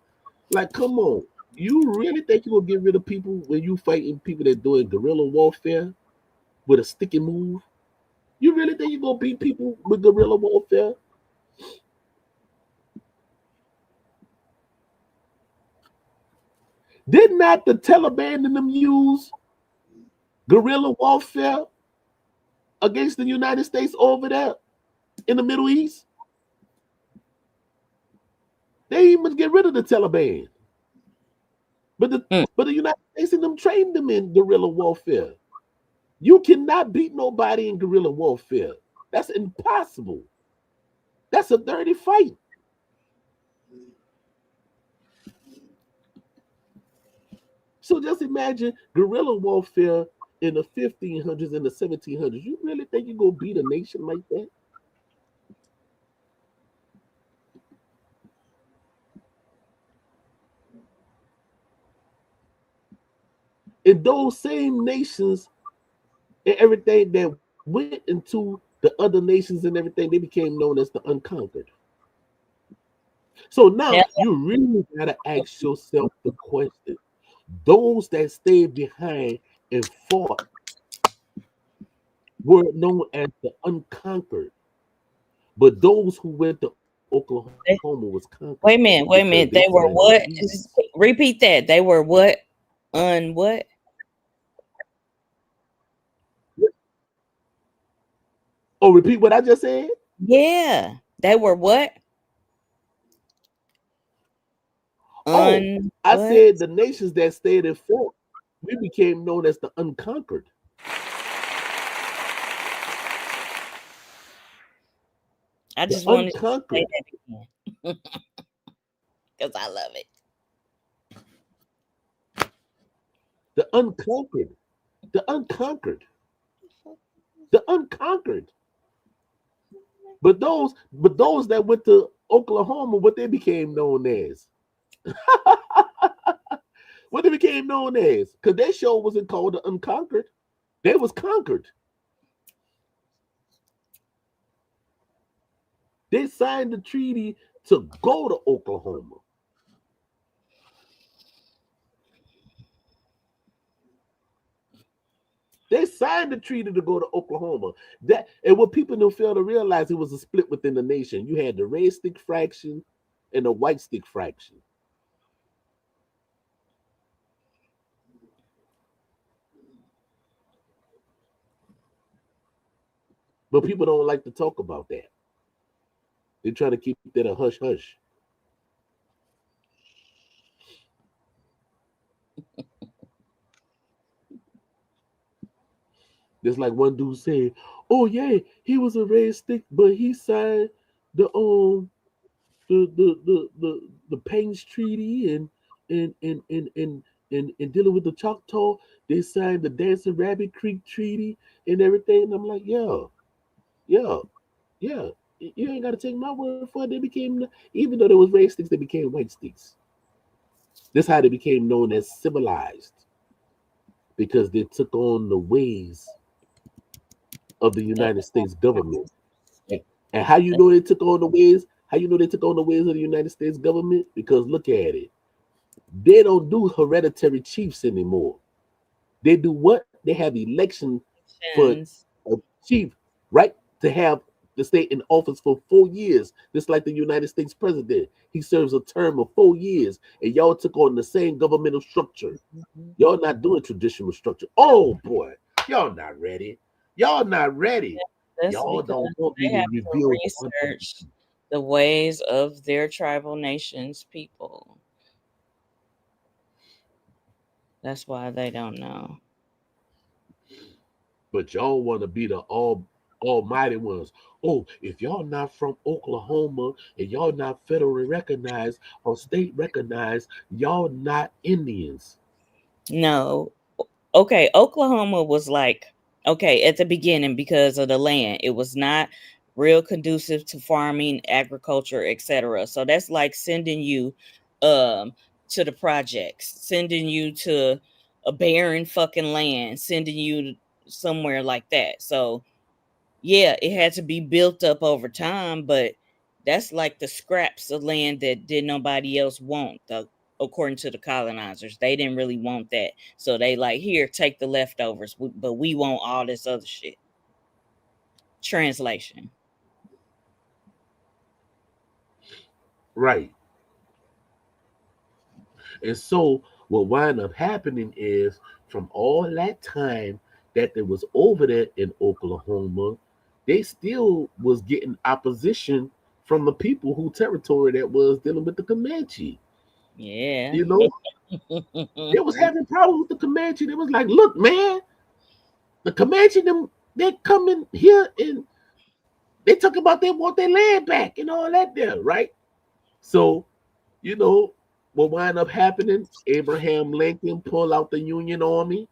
Like, come on. You really think you're gonna get rid of people when you fighting people that doing guerrilla warfare with a sticky move? You really think you're gonna beat people with guerrilla warfare? Did not the Taliban and them use guerrilla warfare against the United States over there in the Middle East? They even get rid of the Taliban. But the United States and them trained them in guerrilla warfare. You cannot beat nobody in guerrilla warfare. That's impossible. That's a dirty fight. So just imagine guerrilla warfare in the 1500s and the 1700s. You really think you're going to beat a nation like that? And those same nations and everything that went into the other nations and everything, they became known as the Unconquered. So now Yeah. you really got to ask yourself the question. Those that stayed behind and fought were known as the Unconquered. But those who went to Oklahoma was conquered Wait a minute. because Wait a they minute. They signed were the what? treaties. Repeat that. They were what? What? Oh, repeat what I just said? Yeah. They were what? Oh, I What? said the nations that stayed and fought, we became known as the Unconquered. I The just wanted to say Unconquered. that again because I love it. The Unconquered. The Unconquered. The Unconquered. But those that went to Oklahoma, what they became known as. What they became known as. Because their show wasn't called the Unconquered. They was conquered. They signed the treaty to go to Oklahoma. They signed the treaty to go to Oklahoma. That and what people don't fail to realize, it was a split within the nation. You had the red stick fraction and the white stick fraction. But people don't like to talk about that. They try to keep that a hush hush. Just like one dude said, "Oh yeah, he was a red stick, but he signed the the Pains Treaty and dealing with the Choctaw. They signed the Dancing Rabbit Creek Treaty and everything." And I'm like, yeah, yeah, yeah. You ain't got to take my word for it. They became, even though there was red sticks, they became white sticks. That's how they became known as civilized, because they took on the ways of the Uh, United States government. And how you know they took on the ways? How you know they took on the ways of the United States government? Because look at it. They don't do hereditary chiefs anymore. They do what? They have election for Elections. a chief, right? To have to stay in office for 4 years, just like the United States president. He serves a term of 4 years, and y'all took on the same governmental structure. Mhm. Y'all not doing traditional structure. Oh boy, y'all not ready. Y'all not ready. That's Y'all because don't want me they to have to reveal the research the ways of their tribal nations people. That's why they don't know. but y'all want to be the almighty ones. Oh, if y'all not from Oklahoma and y'all not federally recognized or state recognized, y'all not Indians. No. Okay, Oklahoma was like, okay, at the beginning because of the land. It was not real conducive to farming, agriculture, etc. So that's like sending you um to the projects, sending you to a barren fucking land, sending you somewhere like that. So yeah, it had to be built up over time, but that's like the scraps of land that did nobody else want. According to the colonizers, they didn't really want that, so they like, here, take the leftovers, but we want all this other shit. Translation. Right. And so what wind up happening is from all that time that they was over there in Oklahoma, they still was getting opposition from the people who territory that was dealing with the Comanche. Yeah. You know, they was having problems with the Comanche. They was like, look, man, the Comanche them they coming here and they talk about they want their land back and all that there, right? So, you know, what wind up happening, Abraham Lincoln pull out the Union Army.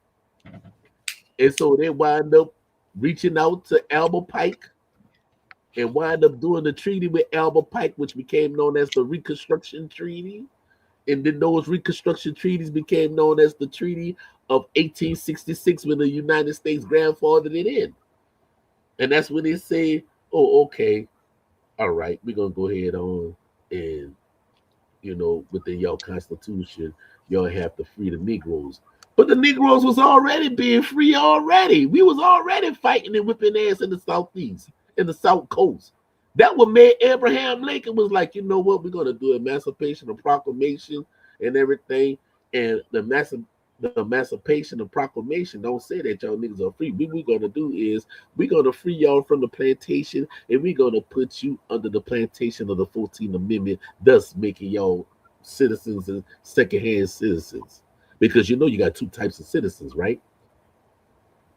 And so they wind up reaching out to Albert Pike and wind up doing the treaty with Albert Pike, which became known as the Reconstruction Treaty. And then those Reconstruction treaties became known as the Treaty of 1866 when the United States grandfathered it in. And that's when they say, oh, okay, all right, we're going to go ahead on and, within your constitution, y'all have to free the Negroes. But the Negroes was already being free already. We was already fighting and whipping ass in the Southeast, in the South Coast. That what made Abraham Lincoln was like, you know what, we're gonna do Emancipation and Proclamation and everything. And the Emancipation and Proclamation don't say that y'all niggas are free. What we're gonna do is we're gonna free y'all from the plantation and we're gonna put you under the plantation of the 14th Amendment, thus making y'all citizens and secondhand citizens. Because you got two types of citizens, right?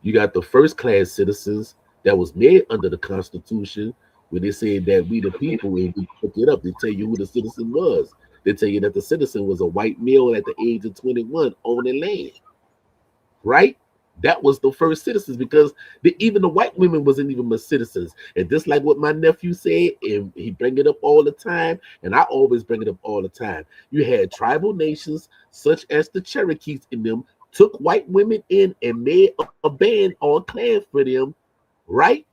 You got the first class citizens that was made under the Constitution, when they said that we the people, and we look it up, they tell you who the citizen was. They tell you that the citizen was a white male at the age of 21 owning land, right? That was the first citizens because even the white women wasn't even my citizens. And just like what my nephew said, and he bring it up all the time, and I always bring it up all the time. You had tribal nations such as the Cherokees in them took white women in and made a band or a clan for them, right?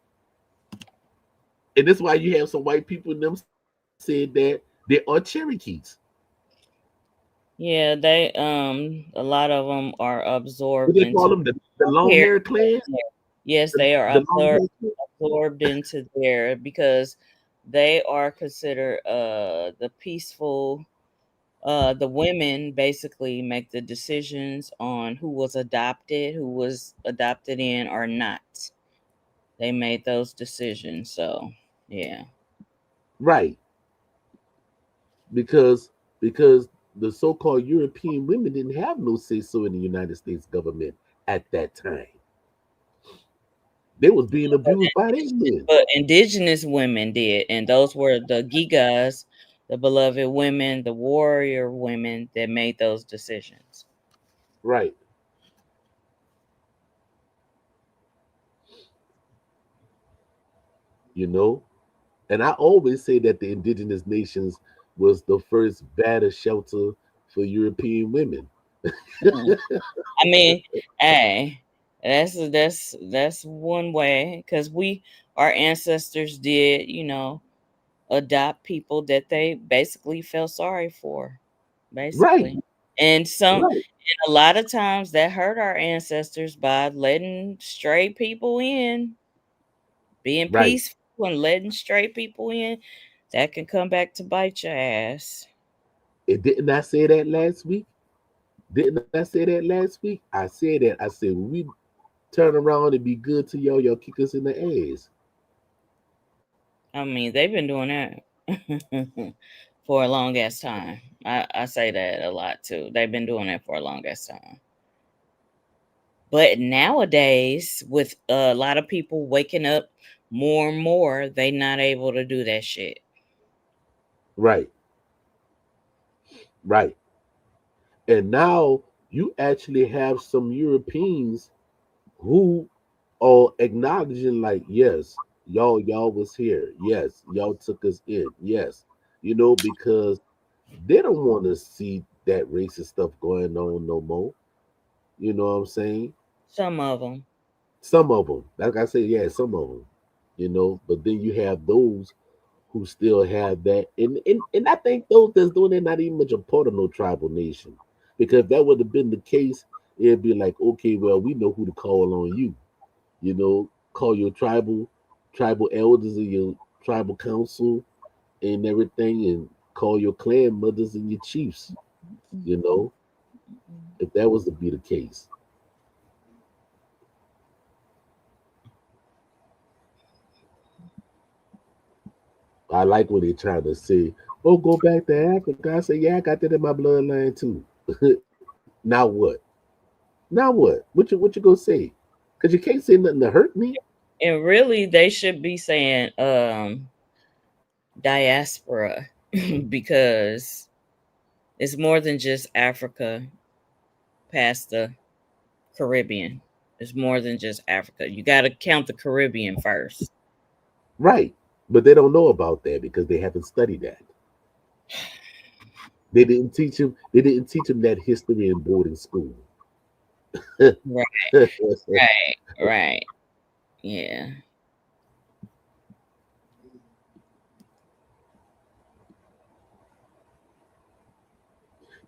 And that's why you have some white people in them said that they are Cherokees. Yeah, they a lot of them are What absorbed they call into them? The long hair. hair clan? Yes, they are The long hair clan? absorbed into there because they are considered the peaceful. The women basically make the decisions on who was adopted in or not. They made those decisions. So yeah. Right. Because the so-called European women didn't have no say so in the United States government at that time. They was being abused by their men. But indigenous women did, and those were the gigas, the beloved women, the warrior women that made those decisions. Right. You know? And I always say that the indigenous nations was the first better shelter for European women. Mm. I mean, hey, that's one way because our ancestors did, adopt people that they basically felt sorry for, Right. basically, and Right. a lot of times that hurt our ancestors by letting stray people in, being Right. peaceful. people and letting straight people in, that can come back to bite your ass. And didn't I say that last week? Didn't I say that last week? I said that. I said when we turn around and be good to y'all, y'all kick us in the ass. I mean, they've been doing that for a long ass time. I say that a lot too. They've been doing it for a long ass time. But nowadays, with a lot of people waking up more and more, they not able to do that shit. Right, right. And now you actually have some Europeans who are acknowledging, like, yes, y'all was here. Yes, y'all took us in. Yes, because they don't want to see that racist stuff going on no more. You know what I'm saying? Some of them. Some of them, like I said, yeah, some of them. But then you have those who still have that, and I think those that's doing that not even much a part of no tribal nation, because if that would have been the case, it'd be like, okay, well, we know who to call on you. Call your tribal elders and your tribal council and everything, and call your clan mothers and your chiefs. You know, if that was to be the case. I like when they try to say, "Oh, go back to Africa." I say, "Yeah, I got that in my bloodline too." Now what? Now what? What you gonna say? Because you can't say nothing to hurt me. And really, they should be saying diaspora because it's more than just Africa past the Caribbean. It's more than just Africa. You got to count the Caribbean first. Right. But they don't know about that because they haven't studied that. They didn't teach them. They didn't teach them that history in boarding school. Right, right, right. Yeah.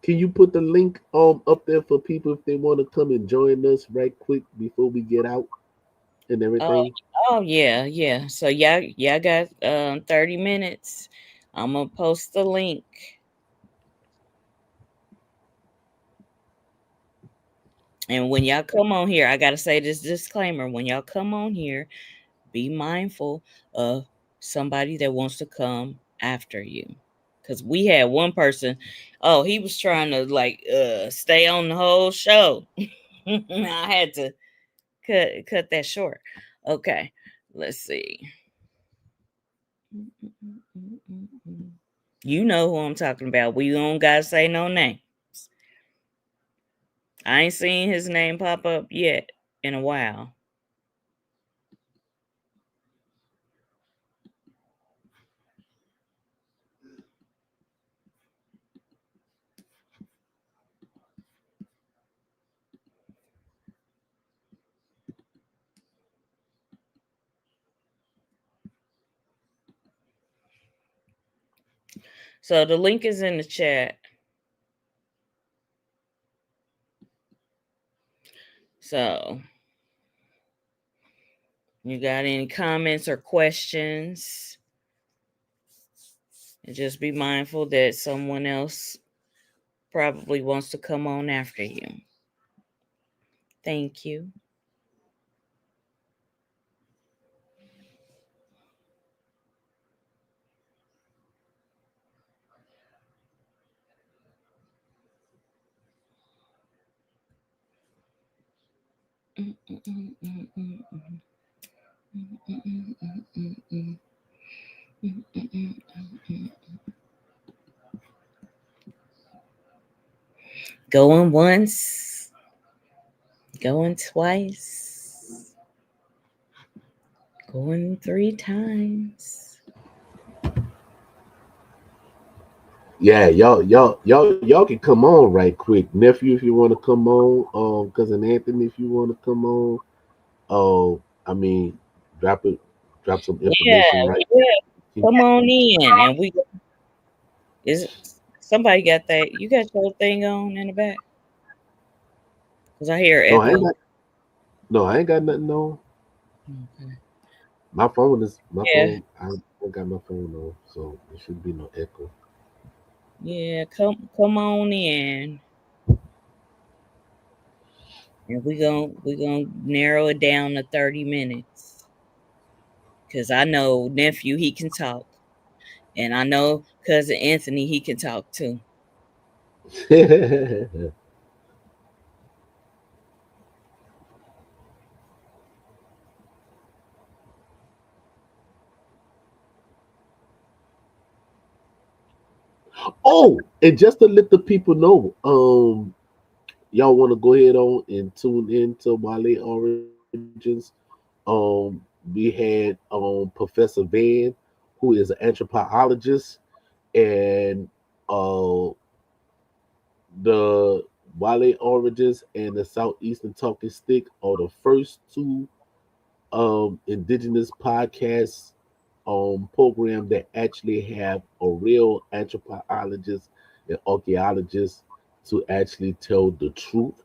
Can you put the link up there for people if they want to come and join us right quick before we get out and Oh, everything? oh yeah, yeah. So y'all got 30 minutes. I'm gonna post the link. And when y'all come on here, I gotta say this disclaimer. When y'all come on here, be mindful of somebody that wants to come after you. Cause we had one person, oh, he was trying to like stay on the whole show. I had to cut that short. Okay, let's see. You know who I'm talking about. We don't gotta say no names. I ain't seen his name pop up yet in a while. So the link is in the chat. So you got any comments or questions? And just be mindful that someone else probably wants to come on after you. Thank you. Going once, going twice, going 3 times. Yeah, y'all can come on right quick, nephew, if you want to come on. Cousin Anthony, if you want to come on. I mean, drop it, drop some Yeah, information right. yeah. Come on in, and we is somebody got that? You got your thing on in the back? Cause I hear No, I ain't echo. got. No, I ain't got nothing on. Okay. My phone is my Yeah, phone. I got my phone on, so there should be no echo. yeah. Come on in, and we gonna narrow it down to 30 minutes. Cause I know nephew he can talk, and I know cousin Anthony he can talk too. Oh, and just to let the people know, y'all want to go ahead on and tune in to Wale Origins. We had Professor Van, who is an anthropologist, and the Wale Origins and the Southeastern Talking Stick are the first two indigenous podcasts program that actually have a real anthropologist and archaeologist to actually tell the truth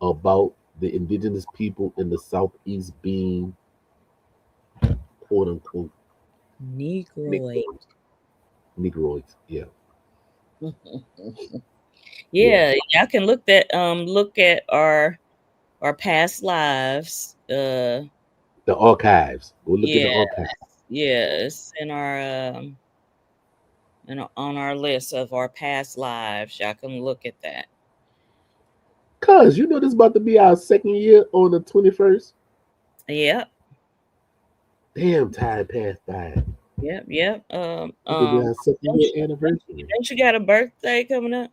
about the indigenous people in the southeast being quote unquote Negroid. Negroes. Negroids. Yeah, yeah. Yeah, y'all can look at our past lives. The archives. Go look at the Yeah, archives. yeah, it's in our on our list of our past lives. Y'all can look at that. Cause you know this about to be our second year on the 21st. Yep, Damn, time passed by. yep, yep. It'll be our second Don't year you, anniversary. don't you got a birthday coming up?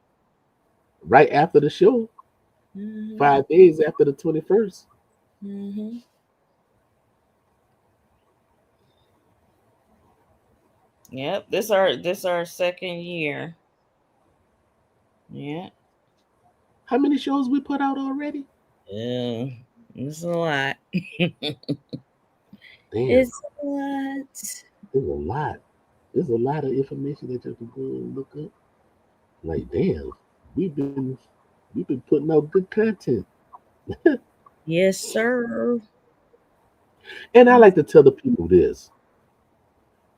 Right after the show, Hmm. 5 days after the 21st. Hmm. Yep, this our second year. Yeah. How many shows we put out already? Uh, it's a lot. Damn, It's a lot. there's a lot. There's a lot of information that you can go and look up. Like, damn, we've been we've been putting out good content. Yes, sir. And I like to tell the people this: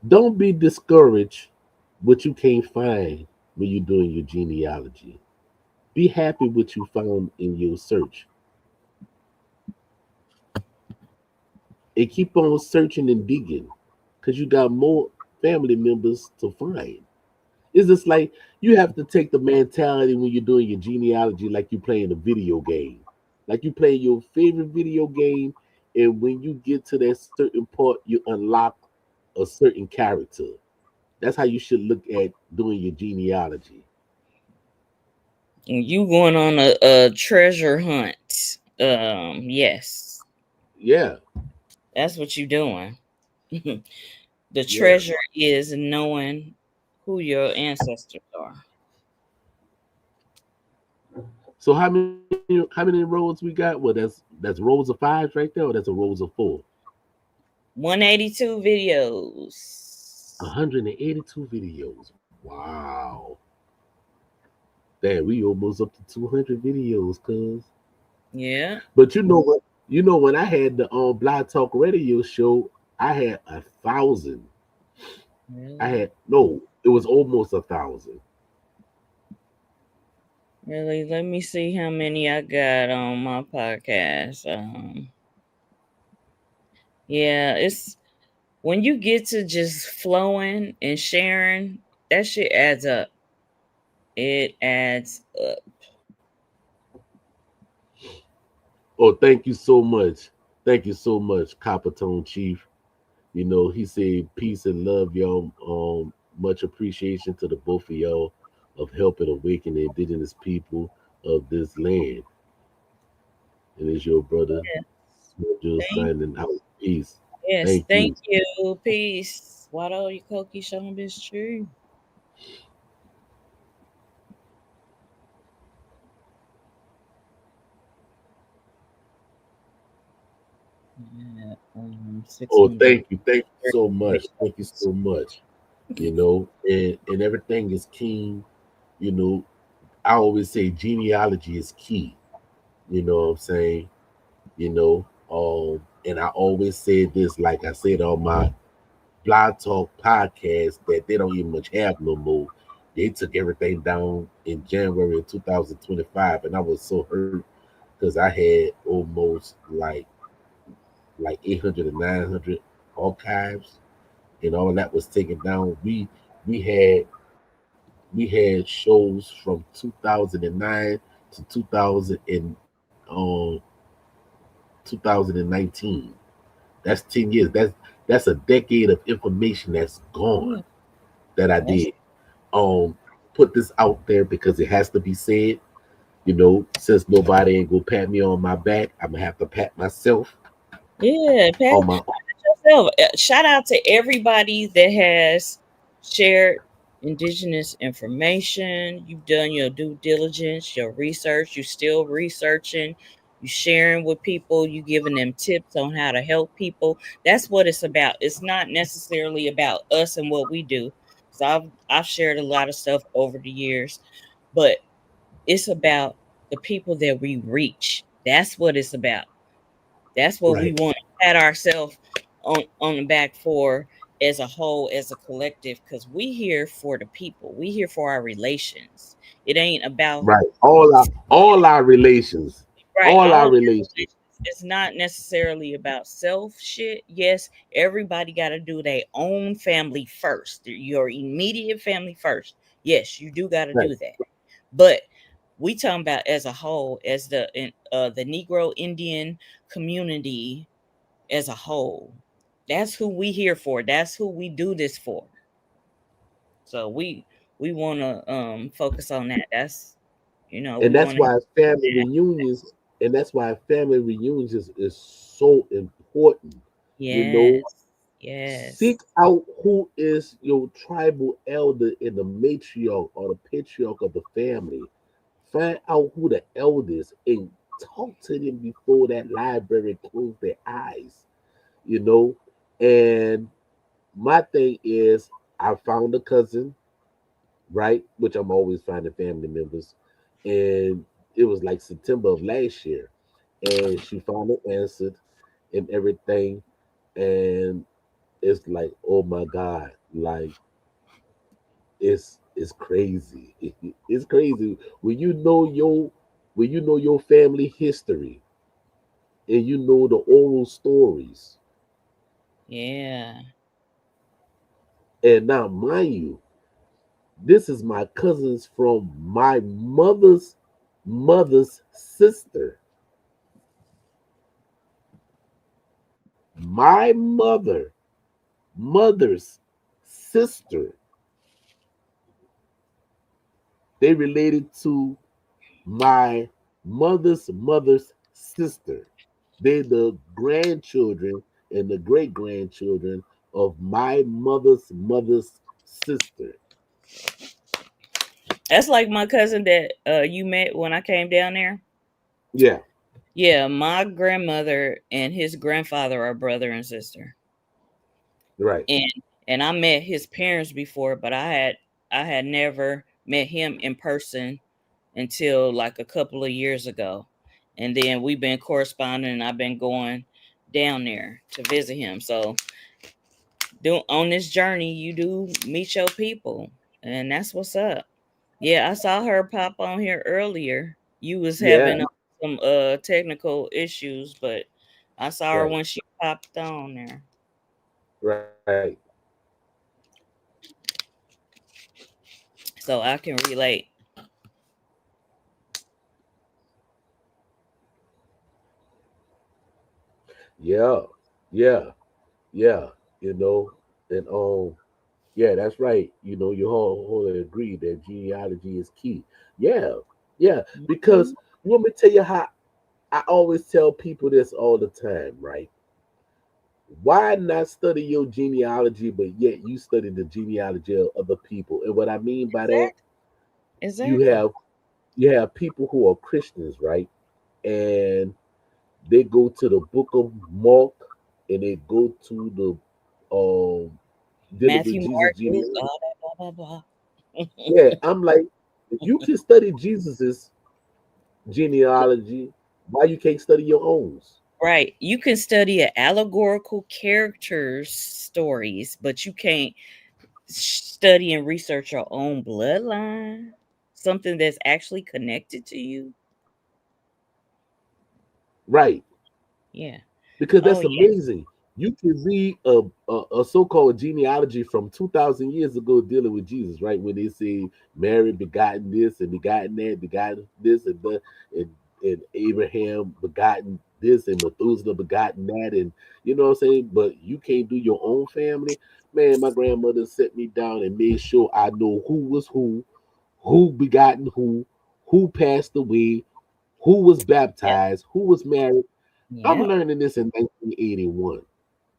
don't be discouraged what you can't find when you're doing your genealogy. Be happy what you found in your search, and keep on searching and digging, because you got more family members to find. It's just like you have to take the mentality when you're doing your genealogy like you playing a video game. Like you play your favorite video game, and when you get to that certain part, you unlock a certain character. That's how you should look at doing your genealogy. You going on a treasure hunt. Yes. Yeah, That's what you doing. The yeah. treasure is knowing who your ancestors are. So how many rows we got? Well, that's rows of fives right there, or that's a rows of four. 182 videos. 182 videos. Wow. Damn, we almost up to 200 videos, cuz. Yeah. But you know what? You know when I had the Blog Talk Radio show, I had 1,000. I Really? had no, it was almost 1,000. Really? Let me see how many I got on my podcast. Yeah, it's when you get to just flowing and sharing, that shit adds up. It adds up. Oh, thank you so much. Thank you so much, Copper Tone Chief. You know, he said peace and love, y'all. Much appreciation to the both of y'all of helping awaken the indigenous people of this land. And it's your brother, just Thank signing out. Peace. Yes, Thank thank you. you. Peace. Wado Yukoki Shon is true. Yeah, Oh, 600. thank you. Thank you so much. Thank you so much. You know, and everything is keen. You know, I always say genealogy is key. You know what I'm saying? You know, And I always said this, like I said on my Blog Talk podcast, that they don't even much have no more. They took everything down in January of 2025, and I was so hurt because I had almost like 800 and 900 archives, and all of that was taken down. We had we had shows from 2009 to 2000 and 2019. That's 10 years. That's a decade of information that's gone Yeah, that I that's did. Um, put this out there because it has to be said. Since nobody ain't gonna pat me on my back, I'm gonna have to pat myself yeah. on my. Yourself. Shout out to everybody that has shared Indigenous information. You've done your due diligence, your research. You're still researching. You sharing with people. You giving them tips on how to help people. That's what it's about. It's not necessarily about us and what we do. So I've shared a lot of stuff over the years, but it's about the people that we reach. That's what it's about. That's what we Right, want to pat ourselves on the back for as a whole, as a collective, because we here for the people. We here for our relations. It ain't about right. All our relations, right. all All our of our relations. relations. It's not necessarily about self shit. Yes, everybody got to do their own family first. Your immediate family first. Yes, you do got to Right, do that. But we talking about as a whole, as the Negro Indian community as a whole. That's who we here for. That's who we do this for. So we want to focus on that. That's and we that's want to why family reunions, and that's why family reunions is so important. You know, yes. Yes. seek out who is your tribal elder and the matriarch or the patriarch of the family. Find out who the elders and talk to them before that library close their eyes. You know, and my thing is, I found a cousin, right? Which I'm always finding family members, and it was like September of last year, and she finally answered and everything, and it's like, oh my god, like it's crazy. It's crazy when you know your family history and you know the oral stories. Yeah. And now, mind you, this is my cousins from my mother's sister. My mother's sister. They related to my mother's sister. They're the grandchildren and the great grandchildren of my mother's sister. That's like my cousin that you met when I came down there. Yeah, Yeah, my grandmother and his grandfather are brother and sister. right, And I met his parents before, but I had never met him in person until like a couple of years ago. And then we've been corresponding and I've been going down there to visit him. So on this journey you do meet your people. And that's what's up. Yeah, I saw her pop on here earlier. You was yeah, having some technical issues, but I saw her right, when she popped on there. right. So I can relate. Yeah, yeah, yeah. You know, and yeah, that's right. You wholly agree that genealogy is key. Yeah, yeah. Because Mhm. you want me to tell you how I always tell people this all the time, right? Why not study your genealogy, but yet you study the genealogy of other people? And what I mean by that, Exactly. you Exactly. have you have people who are Christians, right? And they go to the book of Mark and they go to the dealing with Matthew, Jesus Mark, Luke, genealogy. all that, blah, blah, blah. Yeah, I'm like, if you can study Jesus's genealogy, why you can't study your own? Right. You can study a allegorical characters' stories, but you can't study and research your own bloodline, something that's actually connected to you. Right. Yeah. Because Oh that's yeah. amazing. You can read a so-called genealogy from 2,000 years ago dealing with Jesus, right? When they say Mary begotten this and begotten that, begotten this and Abraham begotten this and Methuselah begotten that, and you know what I'm saying. But you can't do your own family, man. My grandmother set me down and made sure I know who was who begotten who passed away, who was Yep. baptized, who was married. I'm Yep. learning this in 1981.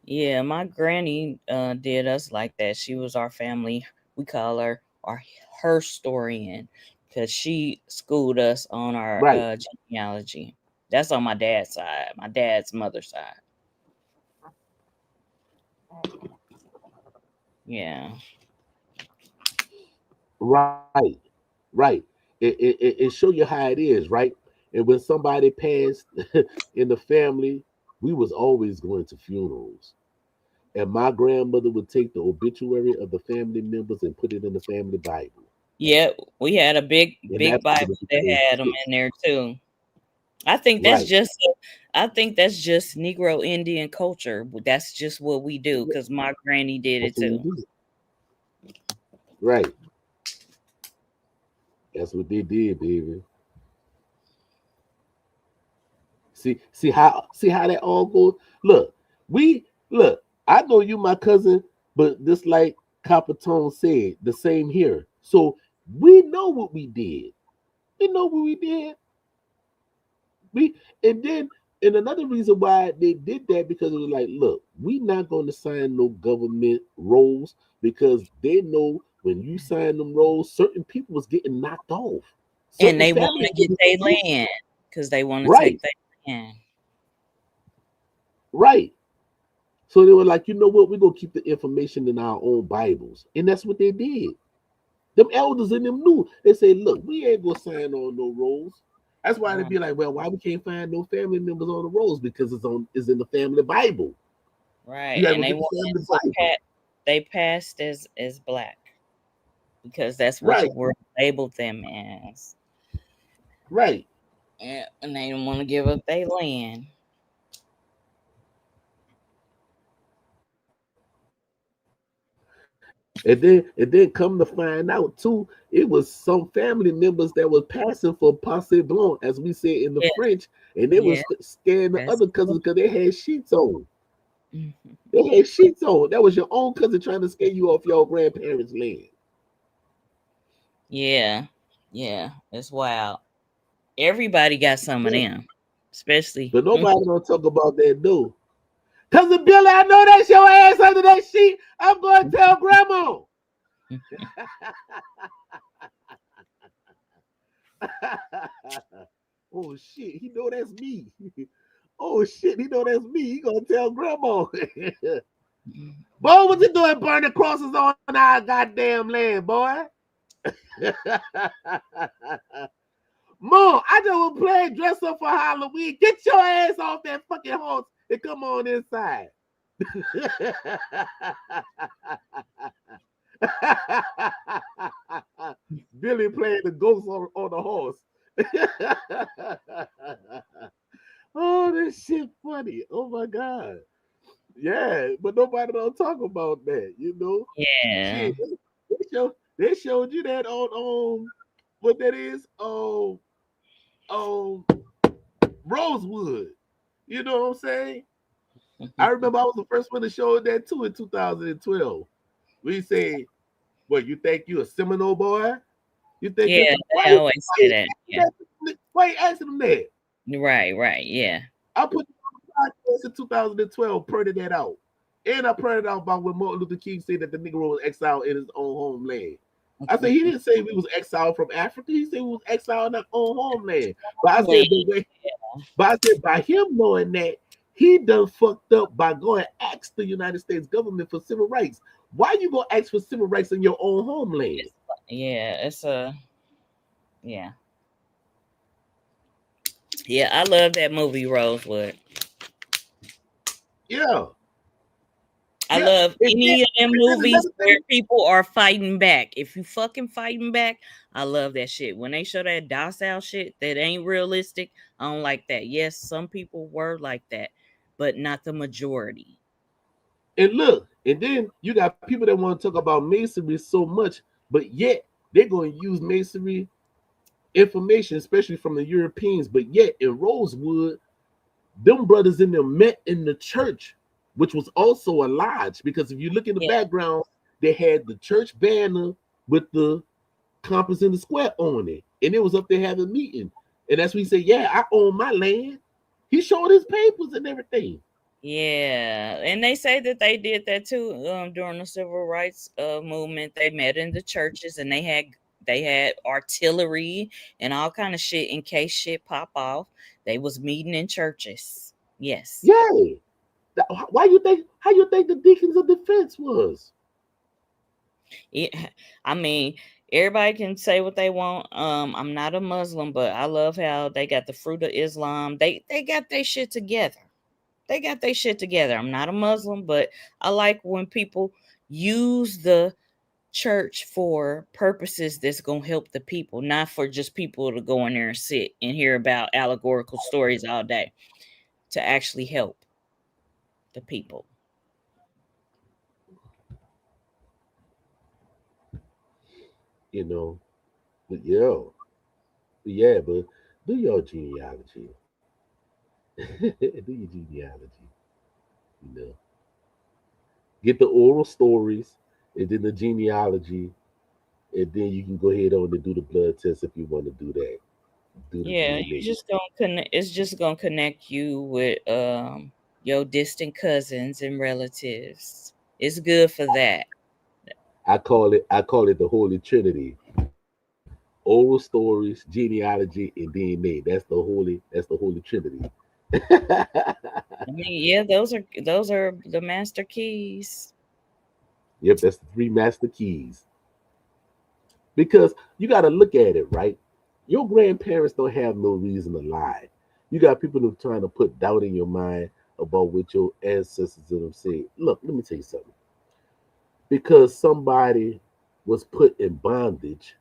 Yeah, my granny did us like that. She was our family. We call her our her historian because she schooled us on our Right, genealogy. That's on my dad's side, my dad's mother's side. Yeah. right, right. It show you how it is, right? And when somebody passed in the family, we was always going to funerals. And my grandmother would take the obituary of the family members and put it in the family Bible. Yeah, we had a And big that Bible Bible that became had them in fixed. there too. I think that's Right. just I think that's just Negro Indian culture. That's just what we do because my granny did That's it what we too. did. Right. That's what they did, baby. See how that all goes. Look, look. I know you, my cousin, but just like Capitone said, the same here. So we know what we did. We know what we did. We and then and another reason why they did that because it was like, look, we not going to sign no government roles because they know when you sign them roles, certain people was getting knocked off. And Certain they want family to get members their too. land because they want to Right, take their land. right. So they were like, you know what? We're gonna keep the information in our own Bibles. And that's what they did. Them elders in them knew. They said, look, we ain't gonna sign on no rolls. That's why they'd Right. be like, well, why we can't find no family members on the rolls? Because it's in the family Bible. Right. You gotta And go they get the wanted family to Bible. they passed as black because that's what Right, you were labeled them as. right. And they didn't want to give up their land. And then come to find out too, it was some family members that was passing for passe blanc, as we say in the Yeah. French, and they Yeah. was scaring the That's other cousins because they had sheets on. Mhm. They had sheets on. That was your own cousin trying to scare you off your grandparents' land. Yeah. Yeah. It's wild. Everybody got some of Yeah. them, especially. But nobody don't talk about that though. Cousin Billy, I know that's your ass under that sheet. I'm going to tell grandma. Oh shit, he know that's me. Oh shit, he know that's me. He gonna tell grandma. Boy, what you doing burning crosses on our goddamn land, boy? Mom, I just was playing dress up for Halloween. Get your ass off that fucking horse and come on inside. Billy playing the ghost on the horse. Oh, this shit funny. Oh my god. Yeah, but nobody don't talk about that, you know. Yeah. Shit, they showed you that on what that is on Rosewood. You know what I'm saying? I remember I was the first one to show that too in 2012. We say, "What you think you a Seminole boy? You think you Yeah, why they you always why say you that. Yeah. asking that? Why you asking them that?" Right, right. Yeah. I put it on the podcast in 2012, printed that out. And I printed out about when Martin Luther King said that the Negro was exiled in his own homeland. I said he didn't say we was exiled from Africa. He said we was exiled in our own homeland. But I said, by him knowing that, he done fucked up by going ask the United States government for civil rights. Why you gonna ask for civil rights in your own homeland? Yeah, it's a yeah. Yeah, I love that movie Rosewood. Yeah, I yeah. love any of them And then movies another where thing, people are fighting back. If you fucking fighting back, I love that shit. When they show that docile shit that ain't realistic, I don't like that. Yes, some people were like that, but not the majority. and look, and then you got people that want to talk about masonry so much, but yet they're going to use masonry information, especially from the Europeans. But yet in Rosewood, them brothers in them met in the church, which was also a lodge. Because if you look in the Yeah, background, they had the church banner with the compass in the square on it, and it was up there having a meeting. And that's when he said, "Yeah, I own my land." He showed his papers and everything. yeah, and they say that they did that too during the civil rights movement. They met in the churches and they had artillery and all kind of shit in case shit pop off. They was meeting in churches. Yes. Yeah. Why you think? How you think the deacons of defense was? Yeah, I mean, everybody can say what they want. I'm not a Muslim, but I love how they got the fruit of Islam. They got their shit together. They got their shit together. I'm not a Muslim, but I like when people use the church for purposes that's gonna help the people, not for just people to go in there and sit and hear about allegorical stories all day. To actually help the people. You know, but yeah, but do your genealogy. Do your genealogy. You know, get the oral stories and then the genealogy, and then you can go ahead on and do the blood test if you want to do that. Do the Yeah, you DNA. just gonna connect. It's just gonna connect you with your distant cousins and relatives. It's good for that. I call it the Holy Trinity. Oral stories, genealogy, and DNA. That's the Holy Trinity. I mean, yeah, those are the master keys. Yep, that's the three master keys. Because you got to look at it, right? Your grandparents don't have no reason to lie. You got people who are trying to put doubt in your mind about what your ancestors and them say. Look, let me tell you something. Because somebody was put in bondage,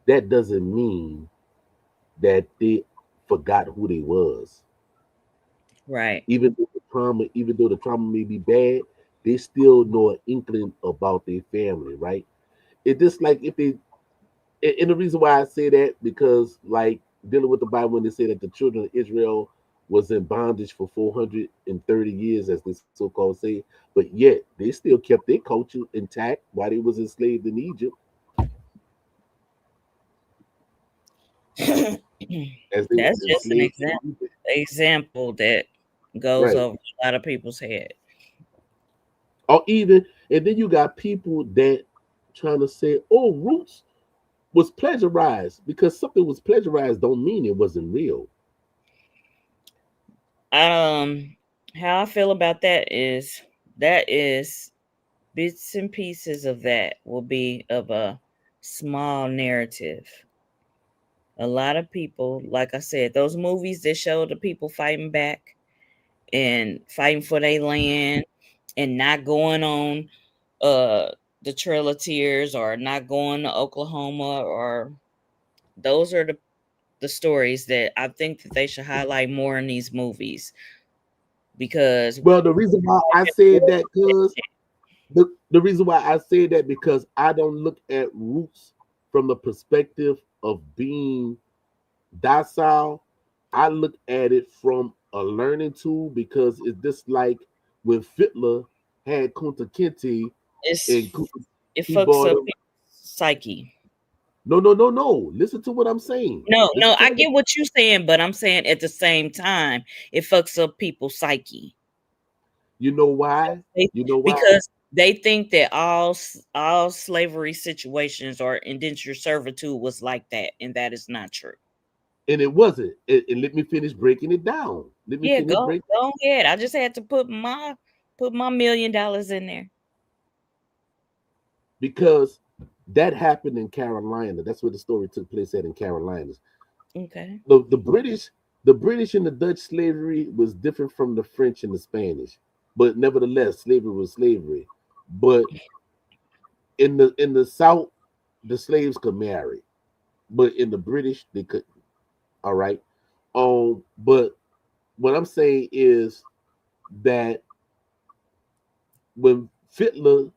that doesn't mean that they forgot who they was. Right. Even though the trauma may be bad, they still know an inkling about their family, right? It just like if they and the reason why I say that because like dealing with the Bible when they say that the children of Israel was in bondage for 430 years, as they so-called say, but yet they still kept their culture intact while they was enslaved in Egypt, as they was That's just an enslaved in example Egypt. example that goes Right. over a lot of people's head. Or even and then you got people that trying to say, oh, roots was plagiarized because something was plagiarized don't mean it wasn't real. Um, how I feel about that is bits and pieces of that will be of a small narrative. A lot of people, like I said, those movies that show the people fighting back and fighting for their land and not going on uh the Trail of Tears or not going to Oklahoma, or those are the stories that I think that they should highlight more in these movies because Well, the reason why I said that, cause the reason why I say that because I don't look at roots from the perspective of being docile. I look at it from a learning tool because it's just like when Fittler had Kunta Kinte and it's it he fucks bought up him. people's psyche. No, no, no, no. Listen to what I'm saying. No, Listen no, to I what get what you're saying, but I'm saying at the same time, it fucks up people's psyche. you know why? They- You know why? because they think that all slavery situations or indentured servitude was like that, and that is not true. And it wasn't. And let me finish breaking it down. Let me Yeah, finish go breaking. go ahead. I just had to put my $1 million in there. Because that happened in Carolina. That's where the story took place at in Carolinas. Okay. The British and the Dutch slavery was different from the French and the Spanish. but nevertheless, slavery was slavery. But in the South, the slaves could marry, but in the British they couldn't. All right. But what I'm saying is that when Fitler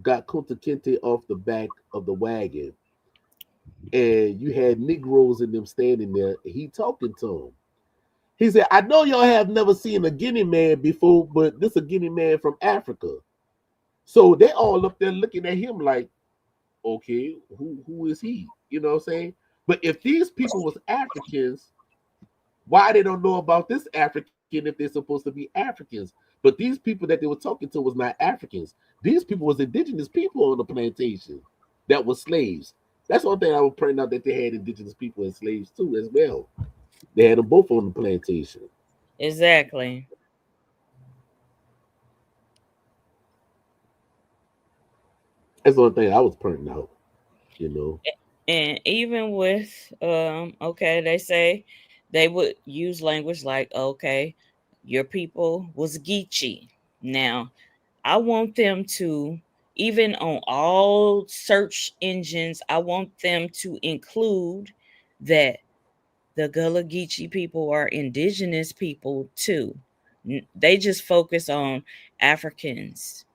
got Kunta Kinte off the back of the wagon, and you had Negroes in them standing there, he talking to them. He said, "I know y'all have never seen a Guinea man before, but this a Guinea man from Africa." So they all up there looking at him like, "Okay, who is he?" You know what I'm saying? But if these people was Africans, why they don't know about this African if they're supposed to be Africans? But these people that they were talking to was not Africans. These people was indigenous people on the plantation that were slaves. That's one thing I would point out, that they had indigenous people and slaves too as well. They had them both on the plantation. Exactly. That's the one thing I was pointing out. You know, And even with okay, they say they would use language like, okay, your people was Geechee. Now, I want them to, even on all search engines, I want them to include that the Gullah Geechee people are indigenous people too. They just focus on Africans.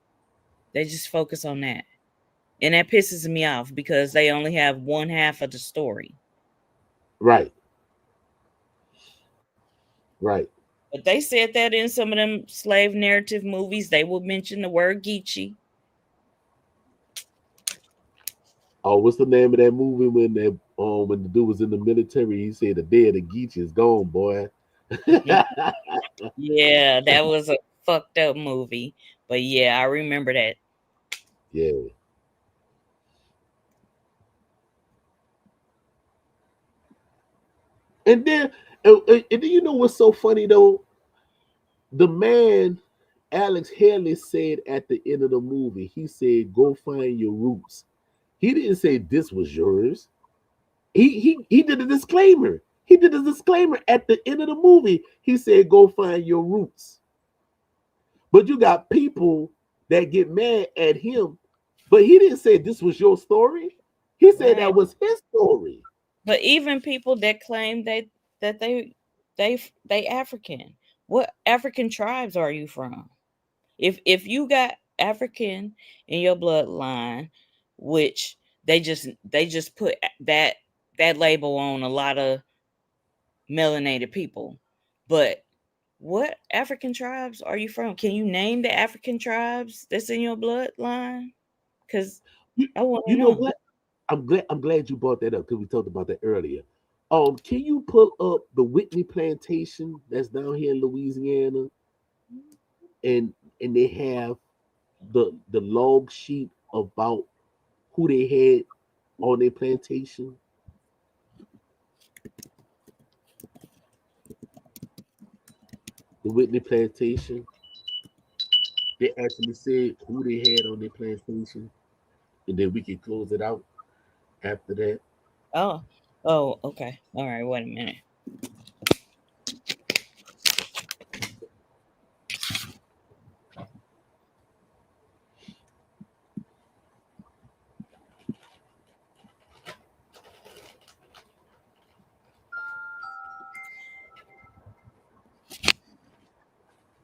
They just focus on that. And that pisses me off because they only have one half of the story. right, right. But they said that in some of them slave narrative movies, they will mention the word Geechee. Oh, what's the name of that movie when the dude was in the military? He said the day of the Geech is gone, boy. Yeah, that was a fucked up movie. But yeah, I remember that. Yeah. And then, and then you know what's so funny though? The man Alex Haley said at the end of the movie, he said, "Go find your roots." He didn't say this was yours. He did a disclaimer. He did a disclaimer at the end of the movie. He said, "Go find your roots." But you got people that get mad at him, but he didn't say this was your story. He said Right. that was his story. But even people that claim that they African. What African tribes are you from? If you got African in your bloodline, which they just put that label on a lot of melanated people. But what African tribes are you from? Can you name the African tribes that's in your bloodline? Cuz You, I want to you know know. what? I'm glad you brought that up because we talked about that earlier. Can you pull up the Whitney plantation that's down here in Louisiana, and they have the log sheet about who they had on their plantation? The Whitney plantation. They actually said who they had on their plantation, and then we can close it out after that. Oh. Oh, okay. All right, wait a minute.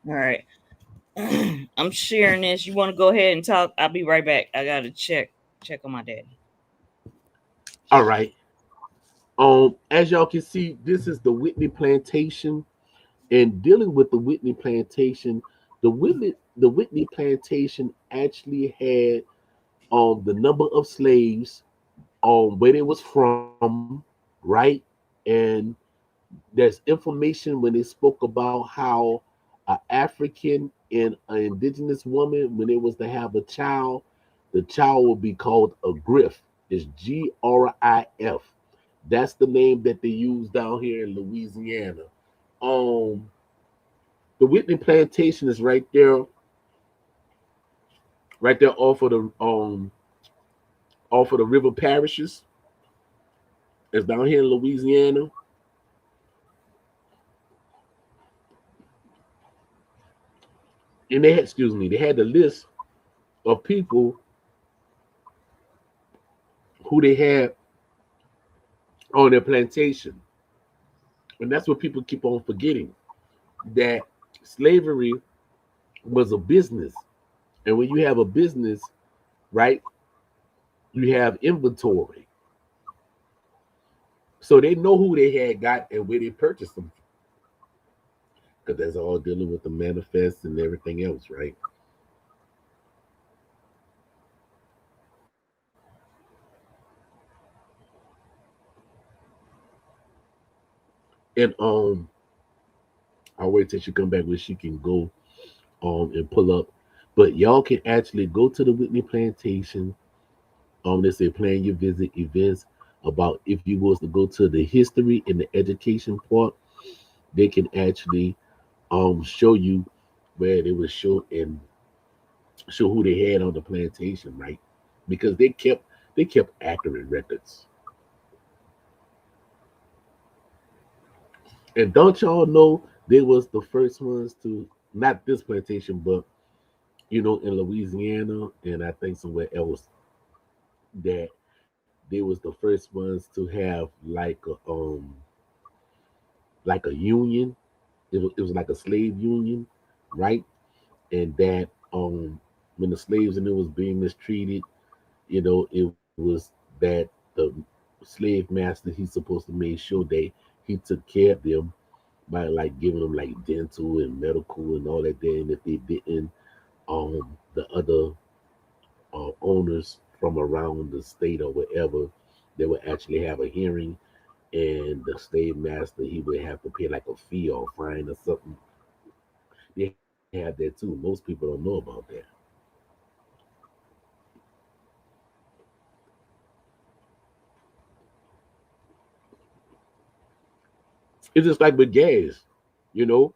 All right. I'm sharing this. You want to go ahead and talk? I'll be right back. I got to check on my daddy. All right. As y'all can see, this is the Whitney plantation, and dealing with the Whitney plantation, the Whitney plantation actually had the number of slaves, where they was from, right? And there's information when they spoke about how an African and an indigenous woman, when it was to have a child, the child would be called a griff. It's GRIF. That's the name that they use down here in Louisiana. Um, the Whitney plantation is right there off of the river parishes. It's down here in Louisiana. and they had, excuse me, they had the list of people who they had on their plantation. And that's what people keep on forgetting, that slavery was a business. And when you have a business, right, you have inventory. So they know who they had got and where they purchased them, because that's all dealing with the manifest and everything else, right? And I'll wait till she come back where she can go and pull up. But y'all can actually go to the Whitney Plantation. They say plan your visit events. About if you was to go to the history and the education part, they can actually show you where they would show and show who they had on the plantation, right? Because they kept accurate records. And don't y'all know they was the first ones to, not this plantation, but in Louisiana and I think somewhere else, that they was the first ones to have like a union. It was like a slave union, right? And that when the slaves and it was being mistreated, it was that the slave master, he's supposed to make sure that he took care of them by like giving them like dental and medical and all that there. And if they didn't, the other owners from around the state or whatever, they would actually have a hearing, and the slave master, he would have to pay like a fee or fine or something. They have that too. Most people don't know about that. It's just like with gas, you know.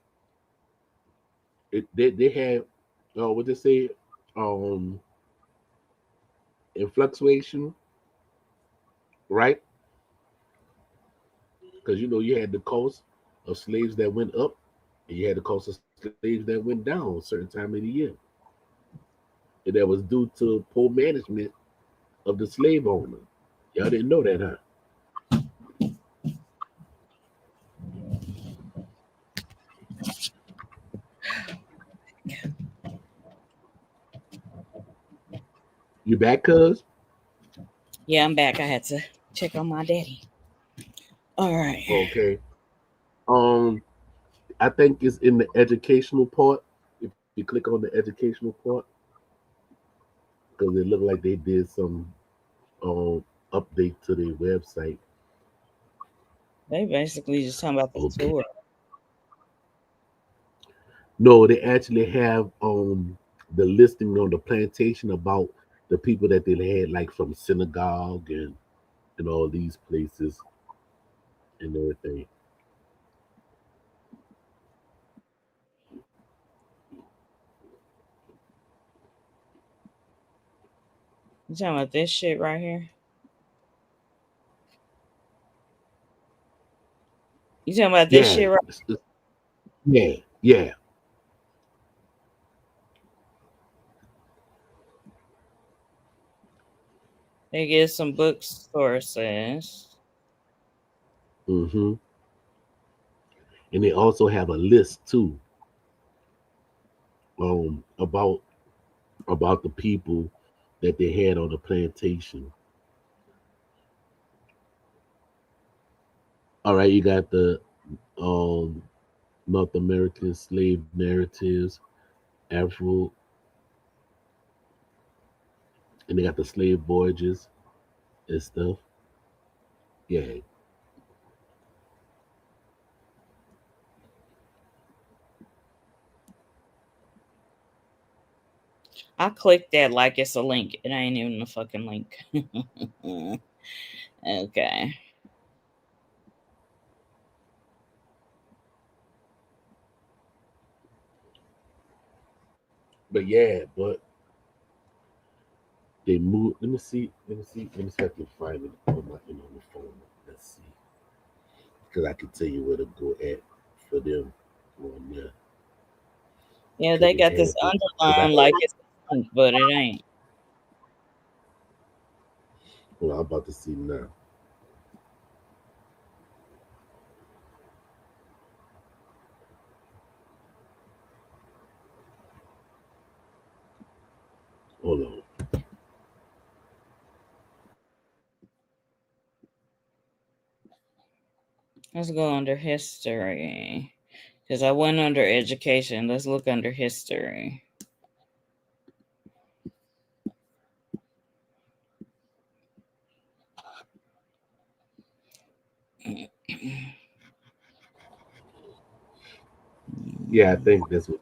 They had what they say, um, in fluctuation, right? Because you had the cost of slaves that went up, and you had the cost of slaves that went down a certain time of the year, and that was due to poor management of the slave owner. Y'all didn't know that, huh? You back, cuz? Yeah, I'm back. I had to check on my daddy. All right. Okay. Um, I think it's in the educational part. If you click on the educational part, because it looked like they did some um update to their website. They basically just talking about the Okay. tour. No, they actually have the listing on the plantation about the people that they had, like from synagogue and all these places and everything. You talking about this shit right here? You talking about this Yeah, shit right? yeah, yeah. They give some book sources. Hmm. And they also have a list too, about the people that they had on the plantation. All right, you got the um North American slave narratives, Afro, and they got the slave voyages and stuff. Yeah, I clicked that like it's a link. It ain't even a fucking link. Okay. but yeah, but they moved. Let me see. Let me see. Let me see if I can find it on the phone. Let's see, because I can tell you where to go at for them on there. Yeah, because they it got had this the because I underline had. like it's pink, but it ain't. Well, I'm about to see now. Hold on. Let's go under history. Because I went under education. Let's look under history. Yeah, I think that's what.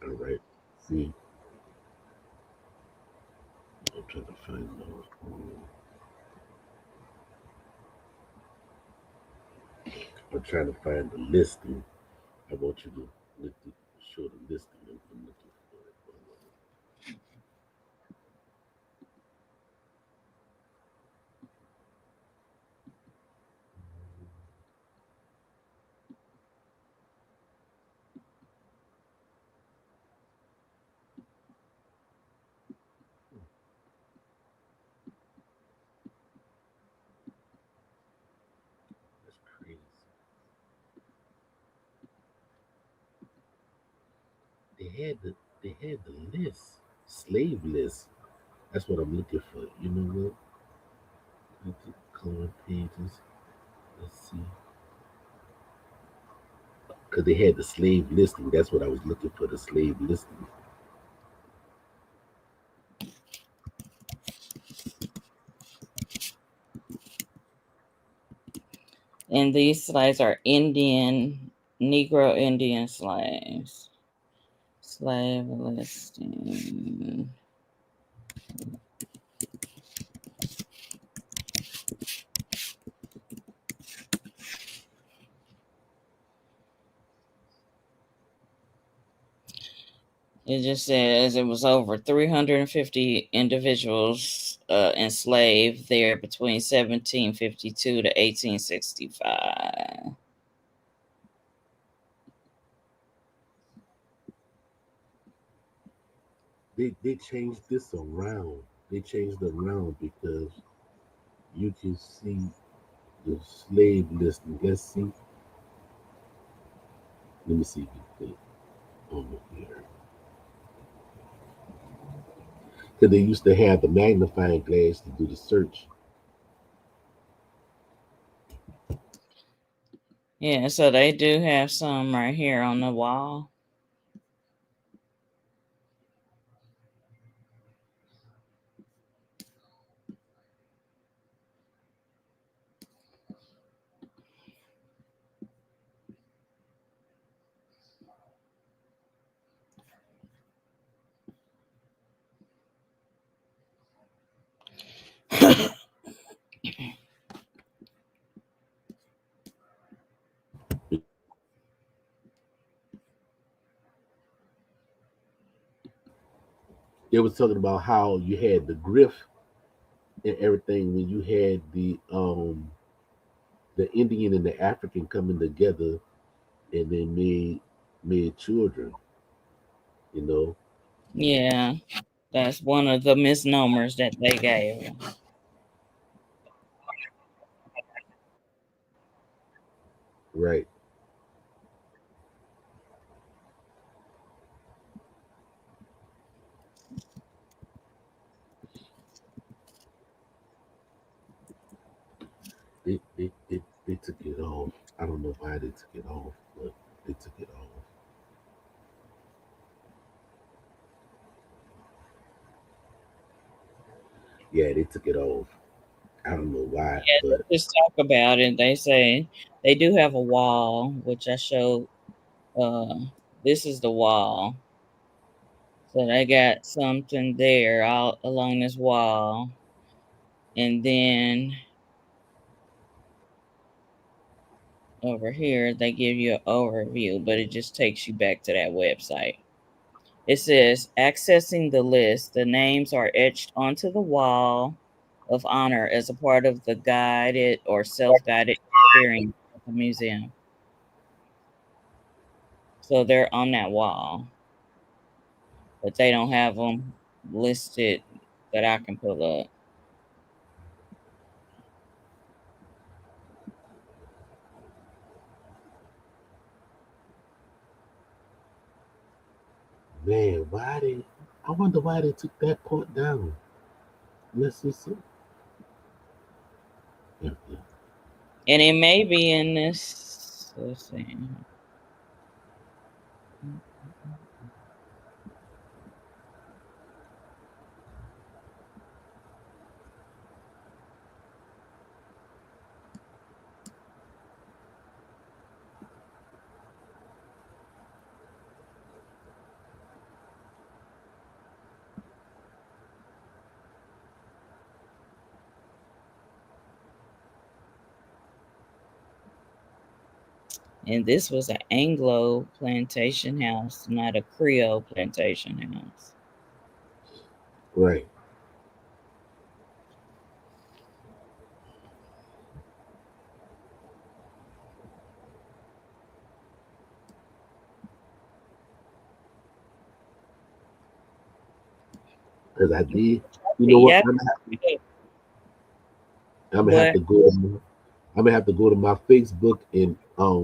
All right. See, I'm trying to find those. I'm trying to find the listing. I want you to look to show the listing. I'm looking for it. That's crazy. They had the they had the list, slave list. That's what I'm looking for. You know what? Look at color pages. Let's see. Because they had the slave listing. That's what I was looking for. The slave listing. And these slaves are Negro Indian slaves. Slave listing. It just says it was over 350 individuals enslaved there between 1752 to 1865. They changed this around. They changed it around because you can see the slave listing. Let's see. Let me see if you can over here. Because they used to have the magnifying glass to do the search. Yeah, so they do have some right here on the wall. They was talking about how you had the griff and everything when you had the Indian and the African coming together and they made children, you know. Yeah, that's one of the misnomers that they gave. Right. They took it off. I don't know why they took it off, but they took it off. Yeah, they took it off. I don't know why, Yeah, but they just talk about it. They say they do have a wall, which I showed. Uh, this is the wall. So they got something there all along this wall. And then Over here, they give you an overview, but it just takes you back to that website. It says, accessing the list, the names are etched onto the wall of honor as a part of the guided or self guided experience at the museum. So they're on that wall, but they don't have them listed that I can pull up. Man, why they? I wonder why they took that part down. Let's just see. Yeah, yeah. And it may be in this. Let's see. And this was an Anglo plantation house, not a Creole plantation house. Right. Because I did. You know what? Yeah. I'm gonna have What? to go. I'm gonna have to go to my Facebook and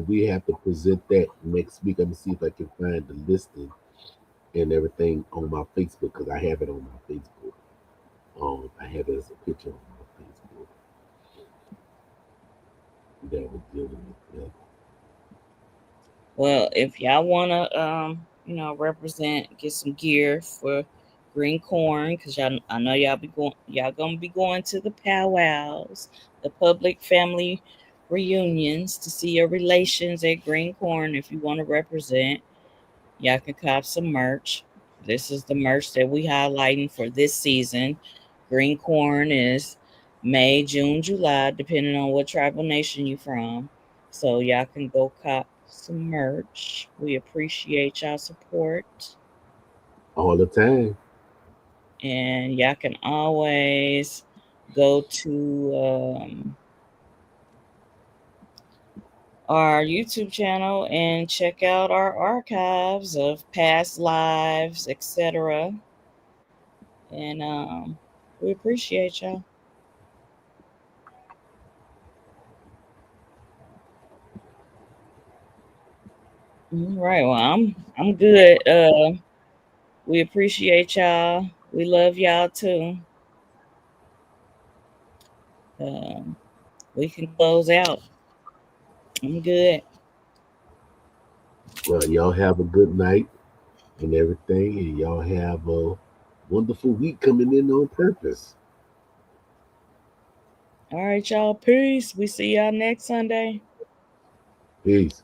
we have to present that next week. I'm gonna see if I can find the listing and everything on my Facebook because I have it on my Facebook. I have it as a picture on my Facebook that was dealing with that. Well, if y'all wanna, represent, get some gear for green corn, cause I know y'all gonna be going to the powwows, the public family reunions to see your relations at green corn. If you want to represent, y'all can cop some merch. This is the merch that we highlighting for this season. Green corn is May, June, July, depending on what tribal nation you from. So y'all can go cop some merch. We appreciate y'all support. All the time. And y'all can always go to our YouTube channel and check out our archives of past lives, etc. And we appreciate y'all. All right. Well, I'm good. We appreciate y'all. We love y'all too. Um, we can close out. I'm good. Well, y'all have a good night and everything, and y'all have a wonderful week coming in on purpose. All right, y'all. Peace. We see y'all next Sunday. Peace.